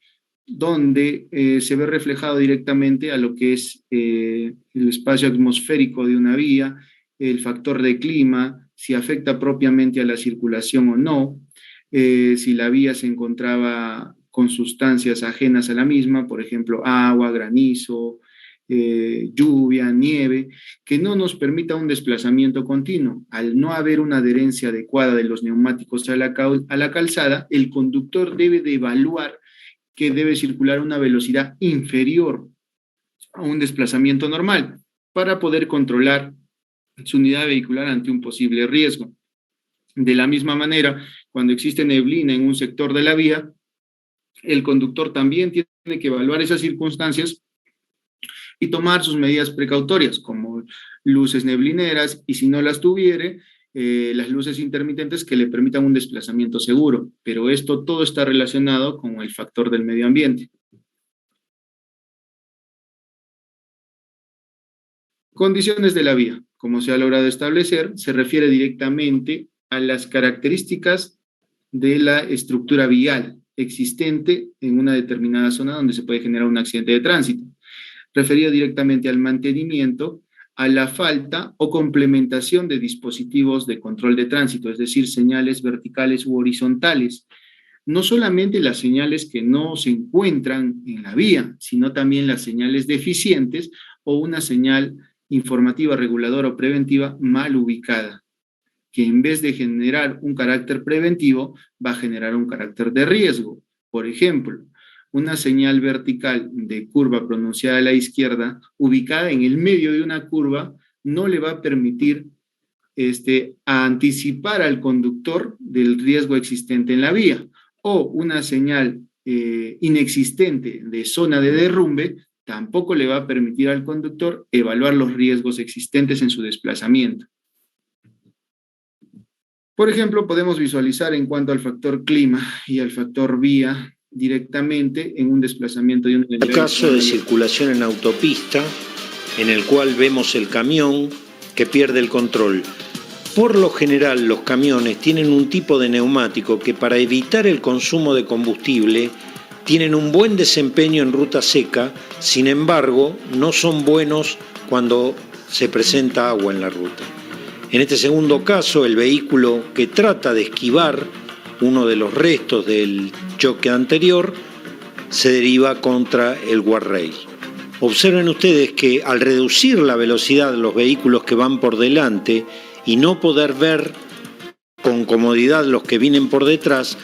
donde se ve reflejado directamente a lo que es el espacio atmosférico de una vía, el factor de clima, si afecta propiamente a la circulación o no, si la vía se encontraba con sustancias ajenas a la misma, por ejemplo, agua, granizo, lluvia, nieve, que no nos permita un desplazamiento continuo. Al no haber una adherencia adecuada de los neumáticos a la calzada, el conductor debe de evaluar que debe circular a una velocidad inferior a un desplazamiento normal para poder controlar su unidad vehicular ante un posible riesgo. De la misma manera, cuando existe neblina en un sector de la vía, el conductor también tiene que evaluar esas circunstancias y tomar sus medidas precautorias, como luces neblineras, y si no las tuviere, las luces intermitentes que le permitan un desplazamiento seguro. Pero esto todo está relacionado con el factor del medio ambiente. Condiciones de la vía. Como se ha logrado establecer, se refiere directamente a las características de la estructura vial existente en una determinada zona donde se puede generar un accidente de tránsito. Referido directamente al mantenimiento, a la falta o complementación de dispositivos de control de tránsito, es decir, señales verticales u horizontales. No solamente las señales que no se encuentran en la vía, sino también las señales deficientes o una señal informativa, reguladora o preventiva mal ubicada, que en vez de generar un carácter preventivo, va a generar un carácter de riesgo. Por ejemplo, una señal vertical de curva pronunciada a la izquierda, ubicada en el medio de una curva, no le va a permitir a anticipar al conductor del riesgo existente en la vía. O una señal inexistente de zona de derrumbe, tampoco le va a permitir al conductor evaluar los riesgos existentes en su desplazamiento. Por ejemplo, podemos visualizar en cuanto al factor clima y al factor vía directamente en un desplazamiento de un... El caso de circulación en autopista, en el cual vemos el camión que pierde el control. Por lo general, los camiones tienen un tipo de neumático que, para evitar el consumo de combustible, tienen un buen desempeño en ruta seca, sin embargo, no son buenos cuando se presenta agua en la ruta. En este segundo caso, el vehículo que trata de esquivar uno de los restos del choque anterior se deriva contra el guardrail. Observen ustedes que al reducir la velocidad de los vehículos que van por delante y no poder ver con comodidad los que vienen por detrás,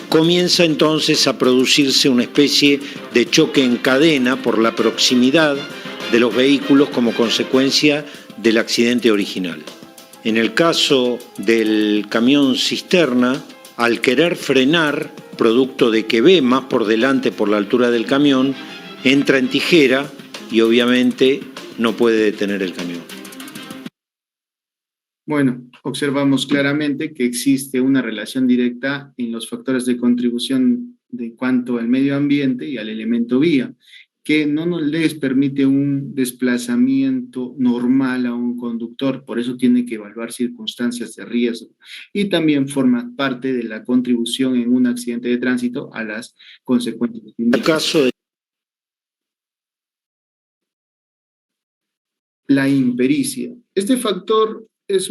comienza entonces a producirse una especie de choque en cadena por la proximidad de los vehículos como consecuencia del accidente original. En el caso del camión cisterna, al querer frenar, producto de que ve más por delante por la altura del camión, entra en tijera y obviamente no puede detener el camión. Bueno, observamos claramente que existe una relación directa en los factores de contribución de cuanto al medio ambiente y al elemento vía, que no nos les permite un desplazamiento normal a un conductor, por eso tiene que evaluar circunstancias de riesgo, y también forma parte de la contribución en un accidente de tránsito a las consecuencias. En el caso de la impericia. Este factor es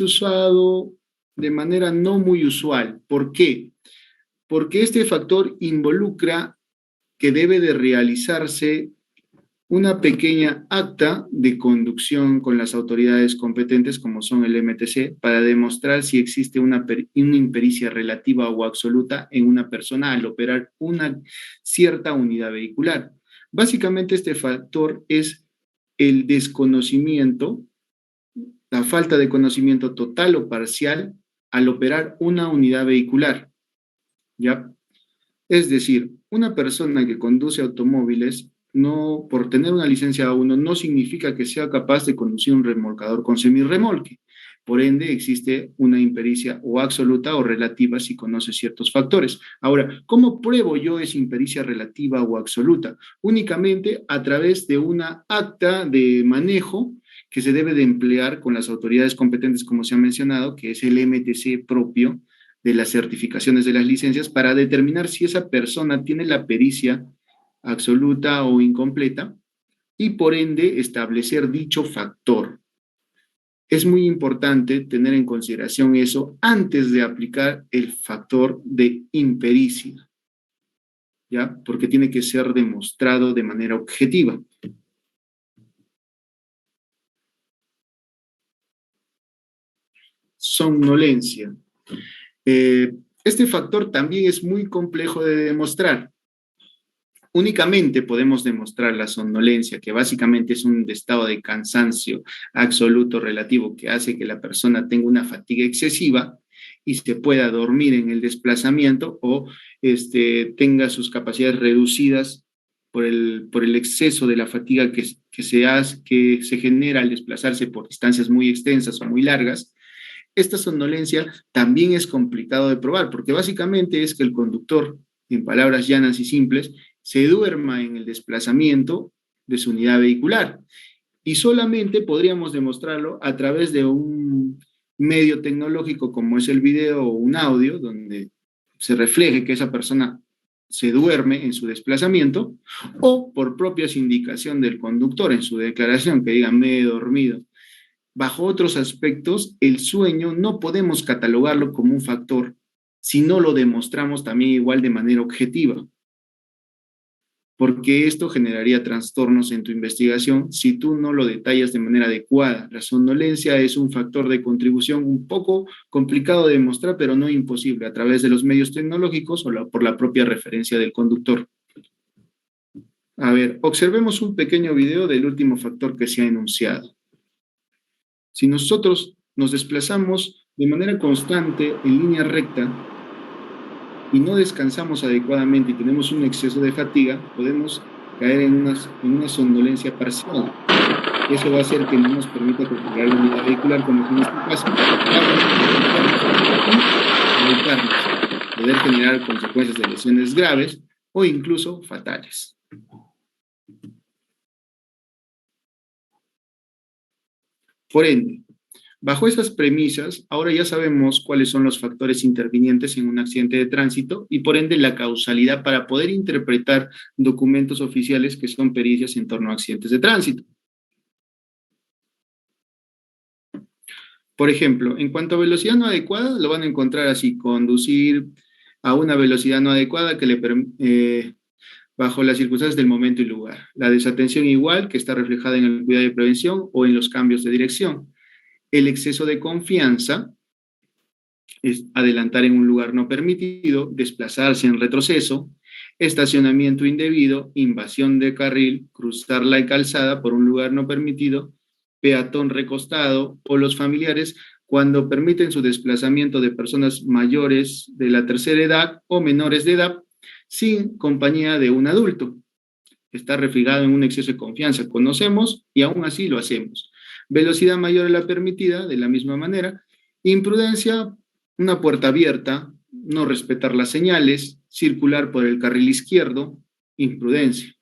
usado de manera no muy usual. ¿Por qué? Porque este factor involucra que debe de realizarse una pequeña acta de conducción con las autoridades competentes, como son el MTC, para demostrar si existe una impericia relativa o absoluta en una persona al operar una cierta unidad vehicular. Básicamente este factor es el desconocimiento, la falta de conocimiento total o parcial al operar una unidad vehicular, ¿ya? Es decir, una persona que conduce automóviles, no, por tener una licencia A1, no significa que sea capaz de conducir un remolcador con semirremolque. Por ende, existe una impericia o absoluta o relativa si conoce ciertos factores. Ahora, ¿cómo pruebo yo esa impericia relativa o absoluta? Únicamente a través de una acta de manejo que se debe de emplear con las autoridades competentes, como se ha mencionado, que es el MTC propio de las certificaciones de las licencias, para determinar si esa persona tiene la pericia absoluta o incompleta y por ende establecer dicho factor. Es muy importante tener en consideración eso antes de aplicar el factor de impericia, ¿ya? Porque tiene que ser demostrado de manera objetiva. Somnolencia. Este factor también es muy complejo de demostrar. Únicamente podemos demostrar la somnolencia, que básicamente es un estado de cansancio absoluto relativo que hace que la persona tenga una fatiga excesiva y se pueda dormir en el desplazamiento o tenga sus capacidades reducidas por el exceso de la fatiga que se genera al desplazarse por distancias muy extensas o muy largas. Esta somnolencia también es complicado de probar, porque básicamente es que el conductor, en palabras llanas y simples, se duerma en el desplazamiento de su unidad vehicular. Y solamente podríamos demostrarlo a través de un medio tecnológico como es el video o un audio, donde se refleje que esa persona se duerme en su desplazamiento, o por propias indicación del conductor en su declaración, que diga me he dormido. Bajo otros aspectos, el sueño no podemos catalogarlo como un factor si no lo demostramos también igual de manera objetiva, porque esto generaría trastornos en tu investigación si tú no lo detallas de manera adecuada. La somnolencia es un factor de contribución un poco complicado de demostrar, pero no imposible, a través de los medios tecnológicos o por la propia referencia del conductor. A ver, observemos un pequeño video del último factor que se ha enunciado. Si nosotros nos desplazamos de manera constante en línea recta y no descansamos adecuadamente y tenemos un exceso de fatiga, podemos caer en una somnolencia parcial. Eso va a hacer que no nos permita controlar la unidad vehicular, como en este caso, poder generar consecuencias de lesiones graves o incluso fatales. Por ende, bajo esas premisas, ahora ya sabemos cuáles son los factores intervinientes en un accidente de tránsito y por ende la causalidad para poder interpretar documentos oficiales que son pericias en torno a accidentes de tránsito. Por ejemplo, en cuanto a velocidad no adecuada, lo van a encontrar así: conducir a una velocidad no adecuada que le permite bajo las circunstancias del momento y lugar. La desatención igual, que está reflejada en el cuidado de prevención o en los cambios de dirección. El exceso de confianza es adelantar en un lugar no permitido, desplazarse en retroceso, estacionamiento indebido, invasión de carril, cruzar la calzada por un lugar no permitido, peatón recostado, o los familiares cuando permiten su desplazamiento de personas mayores de la tercera edad o menores de edad sin compañía de un adulto. Está reflejado en un exceso de confianza. Conocemos y aún así lo hacemos. Velocidad mayor a la permitida, de la misma manera. Imprudencia, una puerta abierta, no respetar las señales, circular por el carril izquierdo, imprudencia.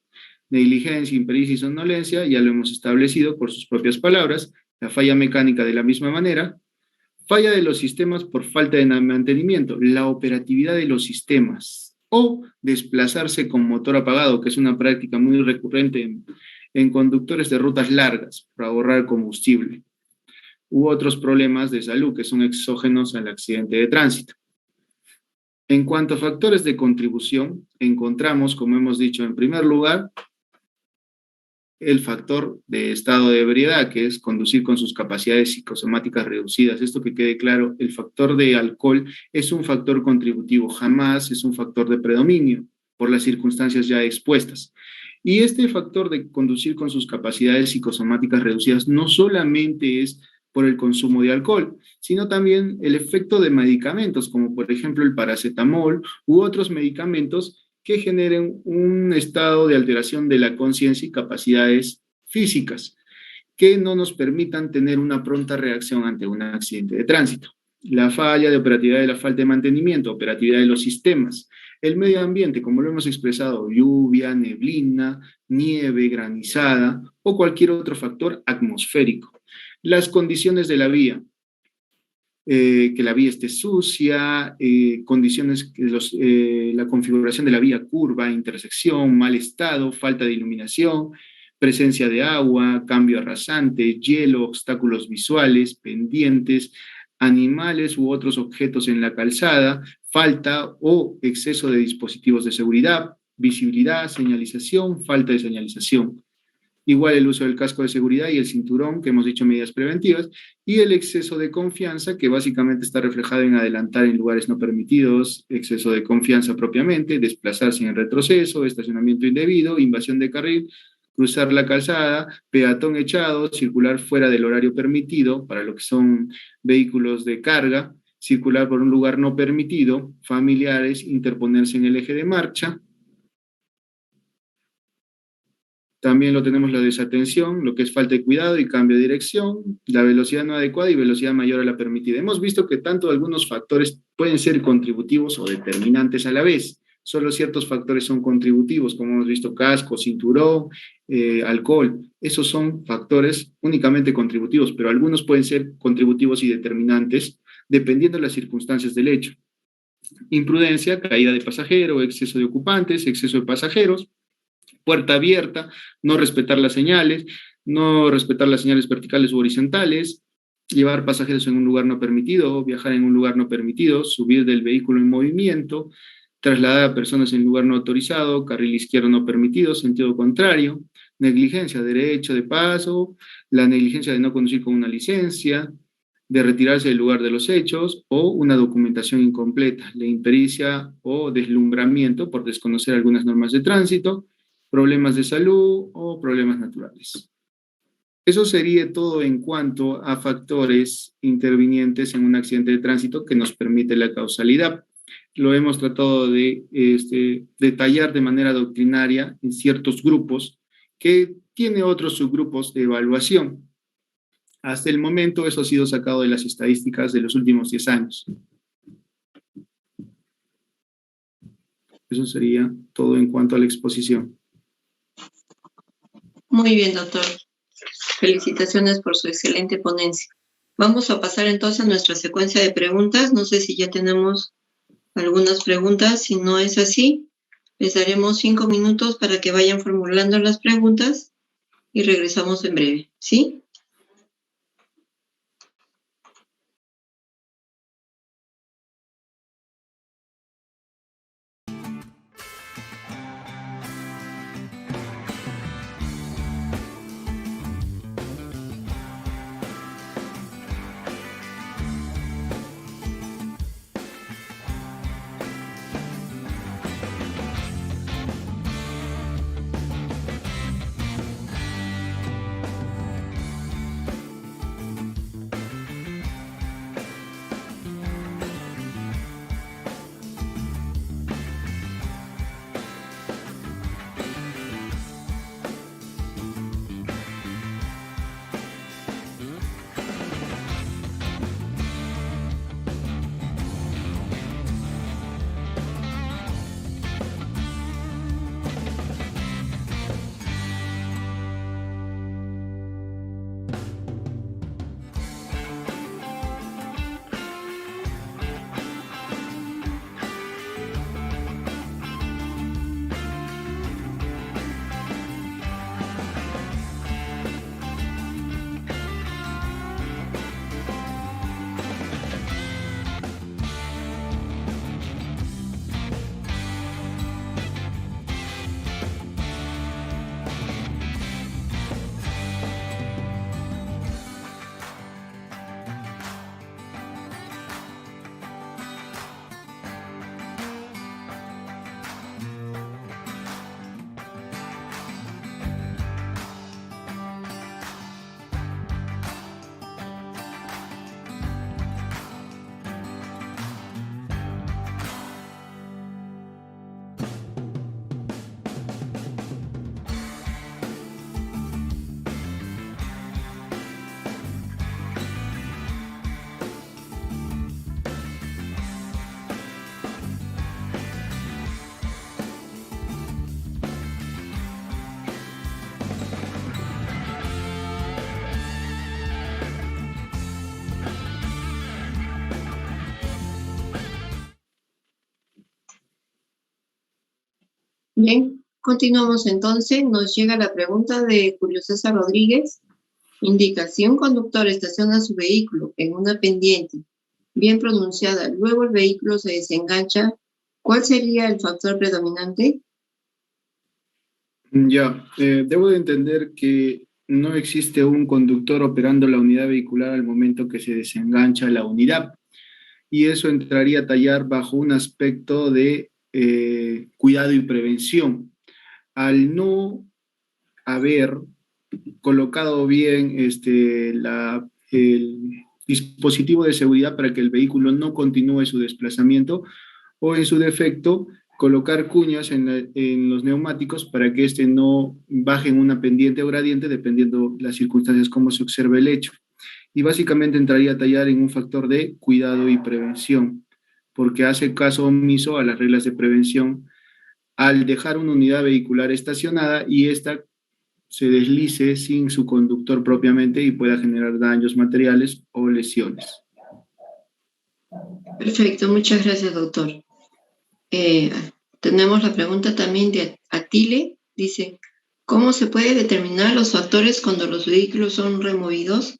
Negligencia, impericia y somnolencia, ya lo hemos establecido por sus propias palabras. La falla mecánica, de la misma manera. Falla de los sistemas por falta de mantenimiento, la operatividad de los sistemas, o desplazarse con motor apagado, que es una práctica muy recurrente en conductores de rutas largas para ahorrar combustible, u otros problemas de salud que son exógenos al accidente de tránsito. En cuanto a factores de contribución, encontramos, como hemos dicho, en primer lugar, el factor de estado de ebriedad, que es conducir con sus capacidades psicosomáticas reducidas. Esto que quede claro, el factor de alcohol es un factor contributivo, jamás es un factor de predominio por las circunstancias ya expuestas. Y este factor de conducir con sus capacidades psicosomáticas reducidas no solamente es por el consumo de alcohol, sino también el efecto de medicamentos, como por ejemplo el paracetamol u otros medicamentos que generen un estado de alteración de la conciencia y capacidades físicas, que no nos permitan tener una pronta reacción ante un accidente de tránsito. La falla de operatividad de la falta de mantenimiento, operatividad de los sistemas, el medio ambiente, como lo hemos expresado, lluvia, neblina, nieve, granizada o cualquier otro factor atmosférico. Las condiciones de la vía, que la vía esté sucia, condiciones, la configuración de la vía curva, intersección, mal estado, falta de iluminación, presencia de agua, cambio arrasante, hielo, obstáculos visuales, pendientes, animales u otros objetos en la calzada, falta o exceso de dispositivos de seguridad, visibilidad, señalización, falta de señalización. Igual el uso del casco de seguridad y el cinturón, que hemos dicho medidas preventivas, y el exceso de confianza, que básicamente está reflejado en adelantar en lugares no permitidos, exceso de confianza propiamente, desplazarse en retroceso, estacionamiento indebido, invasión de carril, cruzar la calzada, peatón echado, circular fuera del horario permitido, para lo que son vehículos de carga, circular por un lugar no permitido, familiares, interponerse en el eje de marcha. También lo tenemos la desatención, lo que es falta de cuidado y cambio de dirección, la velocidad no adecuada y velocidad mayor a la permitida. Hemos visto que tanto algunos factores pueden ser contributivos o determinantes a la vez. Solo ciertos factores son contributivos, como hemos visto, casco, cinturón, alcohol. Esos son factores únicamente contributivos, pero algunos pueden ser contributivos y determinantes dependiendo de las circunstancias del hecho. Imprudencia, caída de pasajero, exceso de ocupantes, exceso de pasajeros, puerta abierta, no respetar las señales, no respetar las señales verticales u horizontales, llevar pasajeros en un lugar no permitido, viajar en un lugar no permitido, subir del vehículo en movimiento, trasladar a personas en lugar no autorizado, carril izquierdo no permitido, sentido contrario, negligencia, derecho de paso, la negligencia de no conducir con una licencia, de retirarse del lugar de los hechos o una documentación incompleta, la impericia o deslumbramiento por desconocer algunas normas de tránsito, problemas de salud o problemas naturales. Eso sería todo en cuanto a factores intervinientes en un accidente de tránsito que nos permite la causalidad. Lo hemos tratado de detallar de manera doctrinaria en ciertos grupos que tiene otros subgrupos de evaluación. Hasta el momento eso ha sido sacado de las estadísticas de los últimos 10 años. Eso sería todo en cuanto a la exposición. Muy bien, doctor. Felicitaciones por su excelente ponencia. Vamos a pasar entonces a nuestra secuencia de preguntas. No sé si ya tenemos algunas preguntas. Si no es así, les daremos 5 minutos para que vayan formulando las preguntas y regresamos en breve. ¿Sí? Bien, continuamos entonces. Nos llega la pregunta de Julio César Rodríguez. Indica, si un conductor estaciona su vehículo en una pendiente bien pronunciada, luego el vehículo se desengancha, ¿cuál sería el factor predominante? Ya, debo de entender que no existe un conductor operando la unidad vehicular al momento que se desengancha la unidad. Y eso entraría a tallar bajo un aspecto de cuidado y prevención. Al no haber colocado bien el dispositivo de seguridad para que el vehículo no continúe su desplazamiento, o en su defecto, colocar cuñas en los neumáticos para que éste no baje en una pendiente o gradiente, dependiendo las circunstancias como se observe el hecho. Y básicamente entraría a tallar en un factor de cuidado y prevención, porque hace caso omiso a las reglas de prevención al dejar una unidad vehicular estacionada y ésta se deslice sin su conductor propiamente y pueda generar daños materiales o lesiones. Perfecto, muchas gracias, doctor. Eh, Tenemos la pregunta también de Atile. Dice, ¿cómo se puede determinar los factores cuando los vehículos son removidos?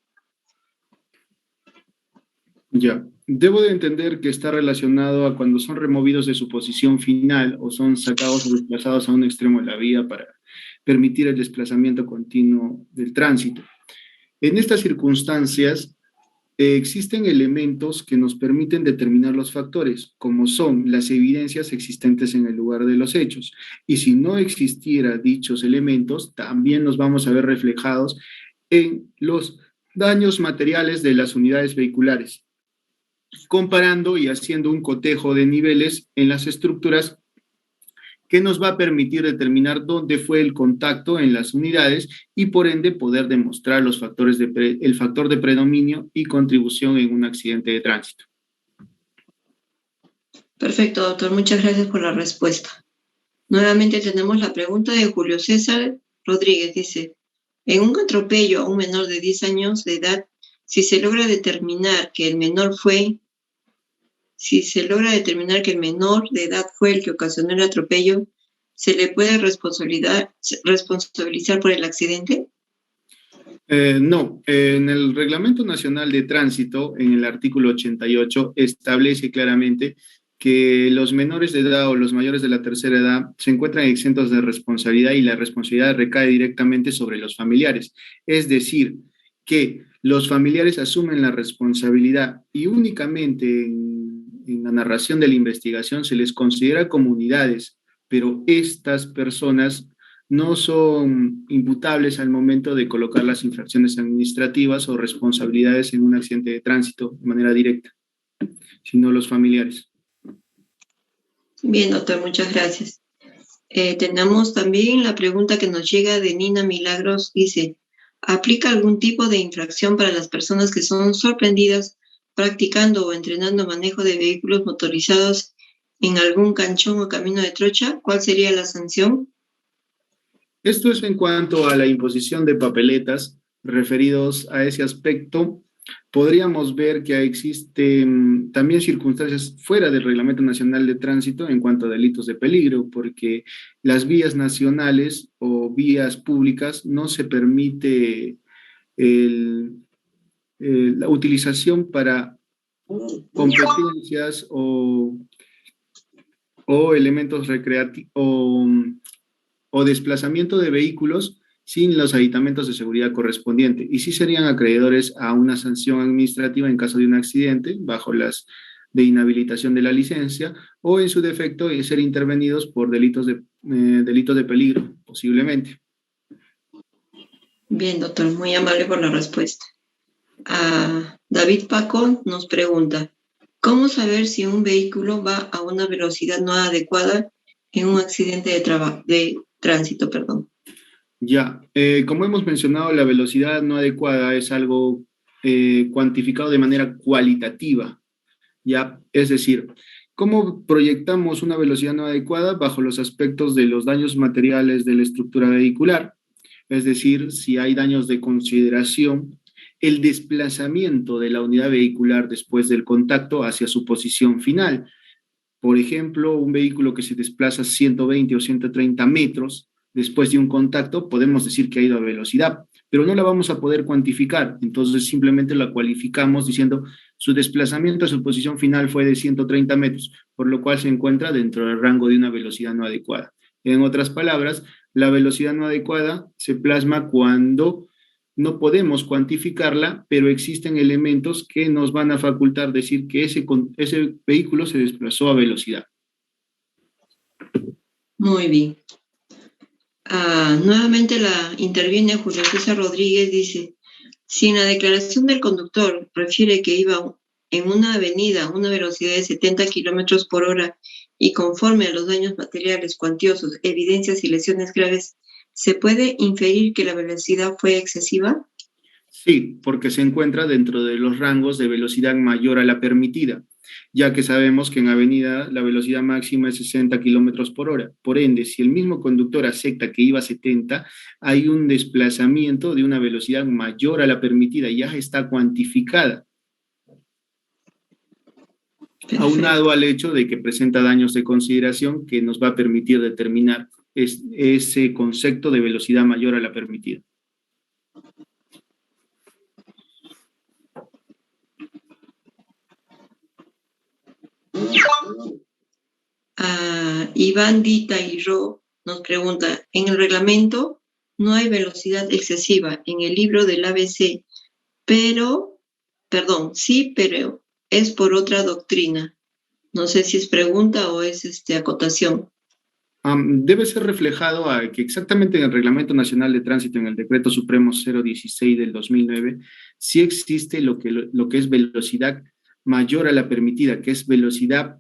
Ya, debo de entender que está relacionado a cuando son removidos de su posición final o son sacados o desplazados a un extremo de la vía para permitir el desplazamiento continuo del tránsito. En estas circunstancias, existen elementos que nos permiten determinar los factores, como son las evidencias existentes en el lugar de los hechos. Y si no existiera dichos elementos, también nos vamos a ver reflejados en los daños materiales de las unidades vehiculares, comparando y haciendo un cotejo de niveles en las estructuras que nos va a permitir determinar dónde fue el contacto en las unidades y por ende poder demostrar los factores el factor de predominio y contribución en un accidente de tránsito. Perfecto, doctor. Muchas gracias por la respuesta. Nuevamente tenemos la pregunta de Julio César Rodríguez. Dice, en un atropello a un menor de 10 años de edad, si se logra determinar que el menor de edad fue el que ocasionó el atropello, ¿se le puede responsabilizar por el accidente? No, en el Reglamento Nacional de Tránsito, en el artículo 88, establece claramente que los menores de edad o los mayores de la tercera edad se encuentran exentos de responsabilidad y la responsabilidad recae directamente sobre los familiares. Es decir, que los familiares asumen la responsabilidad y únicamente en la narración de la investigación se les considera como unidades, pero estas personas no son imputables al momento de colocar las infracciones administrativas o responsabilidades en un accidente de tránsito de manera directa, sino los familiares. Bien, doctor, muchas gracias. Tenemos también la pregunta que nos llega de Nina Milagros. Dice, ¿aplica algún tipo de infracción para las personas que son sorprendidas practicando o entrenando manejo de vehículos motorizados en algún canchón o camino de trocha? ¿Cuál sería la sanción? Esto es en cuanto a la imposición de papeletas referidos a ese aspecto. Podríamos ver que existen también circunstancias fuera del Reglamento Nacional de Tránsito en cuanto a delitos de peligro, porque las vías nacionales o vías públicas no se permite la utilización para competencias o elementos recreativos o desplazamiento de vehículos sin los aditamentos de seguridad correspondientes, y sí serían acreedores a una sanción administrativa en caso de un accidente, bajo las de inhabilitación de la licencia, o en su defecto ser intervenidos por delitos de peligro, posiblemente. Bien, doctor, muy amable por la respuesta. David Paco nos pregunta, ¿cómo saber si un vehículo va a una velocidad no adecuada en un accidente de tránsito? Ya, como hemos mencionado, la velocidad no adecuada es algo cuantificado de manera cualitativa, ¿ya? Es decir, ¿cómo proyectamos una velocidad no adecuada? Bajo los aspectos de los daños materiales de la estructura vehicular, es decir, si hay daños de consideración, el desplazamiento de la unidad vehicular después del contacto hacia su posición final. Por ejemplo, un vehículo que se desplaza 120 o 130 metros después de un contacto, podemos decir que ha ido a velocidad, pero no la vamos a poder cuantificar, entonces simplemente la cualificamos diciendo su desplazamiento a su posición final fue de 130 metros, por lo cual se encuentra dentro del rango de una velocidad no adecuada. En otras palabras, la velocidad no adecuada se plasma cuando no podemos cuantificarla, pero existen elementos que nos van a facultar decir que ese vehículo se desplazó a velocidad. Muy bien. Nuevamente interviene Julio César Rodríguez, dice, si en la declaración del conductor refiere que iba en una avenida a una velocidad de 70 kilómetros por hora y conforme a los daños materiales cuantiosos, evidencias y lesiones graves, ¿se puede inferir que la velocidad fue excesiva? Sí, porque se encuentra dentro de los rangos de velocidad mayor a la permitida, ya que sabemos que en avenida la velocidad máxima es 60 kilómetros por hora. Por ende, si el mismo conductor acepta que iba a 70, hay un desplazamiento de una velocidad mayor a la permitida, ya está cuantificada. aunado al hecho de que presenta daños de consideración que nos va a permitir determinar ese concepto de velocidad mayor a la permitida. Iván Dita y Ro nos pregunta, en el reglamento no hay velocidad excesiva en el libro del ABC, pero es por otra doctrina. No sé si es pregunta o es acotación. Debe ser reflejado a que exactamente en el Reglamento Nacional de Tránsito, en el Decreto Supremo 016 del 2009, sí existe lo que es velocidad mayor a la permitida, que es velocidad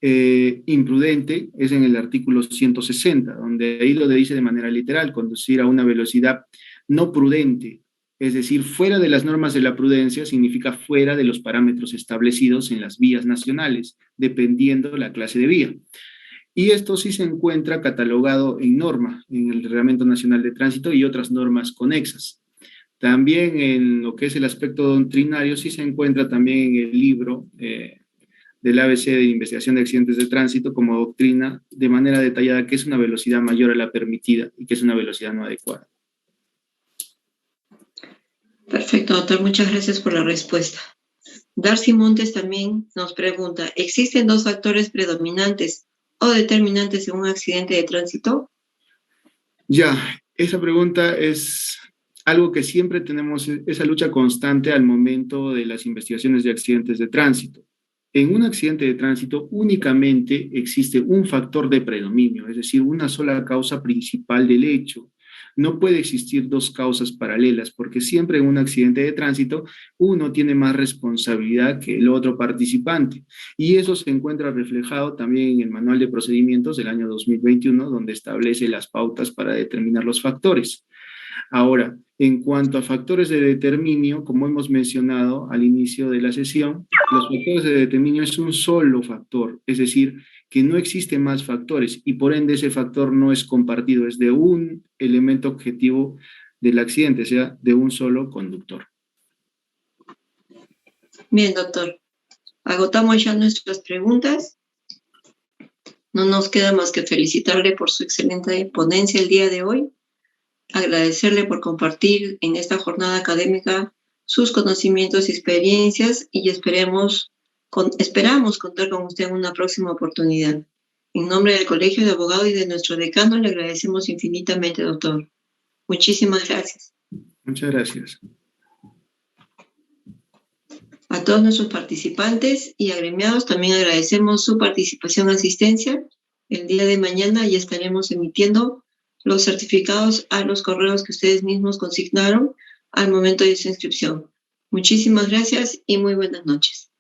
imprudente, es en el artículo 160, donde ahí lo dice de manera literal, conducir a una velocidad no prudente, es decir, fuera de las normas de la prudencia, significa fuera de los parámetros establecidos en las vías nacionales, dependiendo la clase de vía. Y esto sí se encuentra catalogado en norma, en el Reglamento Nacional de Tránsito y otras normas conexas. También en lo que es el aspecto doctrinario, sí se encuentra también en el libro del ABC de Investigación de Accidentes de Tránsito como doctrina, de manera detallada, que es una velocidad mayor a la permitida y que es una velocidad no adecuada. Perfecto, doctor. Muchas gracias por la respuesta. Darcy Montes también nos pregunta, ¿existen dos factores predominantes o determinantes en un accidente de tránsito? Ya, esa pregunta es algo que siempre tenemos, esa lucha constante al momento de las investigaciones de accidentes de tránsito. En un accidente de tránsito únicamente existe un factor de predominio, es decir, una sola causa principal del hecho. No puede existir dos causas paralelas, porque siempre en un accidente de tránsito uno tiene más responsabilidad que el otro participante. Y eso se encuentra reflejado también en el Manual de Procedimientos del año 2021, donde establece las pautas para determinar los factores. Ahora, en cuanto a factores de determinio, como hemos mencionado al inicio de la sesión, los factores de determinio es un solo factor, es decir, que no existen más factores y por ende ese factor no es compartido, es de un elemento objetivo del accidente, o sea, de un solo conductor. Bien, doctor. Agotamos ya nuestras preguntas. No nos queda más que felicitarle por su excelente ponencia el día de hoy, agradecerle por compartir en esta jornada académica sus conocimientos y experiencias y esperamos contar con usted en una próxima oportunidad. En nombre del Colegio de Abogados y de nuestro decano le agradecemos infinitamente, doctor. Muchísimas gracias. Muchas gracias. A todos nuestros participantes y agremiados también agradecemos su participación y asistencia. El día de mañana ya estaremos emitiendo los certificados a los correos que ustedes mismos consignaron al momento de su inscripción. Muchísimas gracias y muy buenas noches.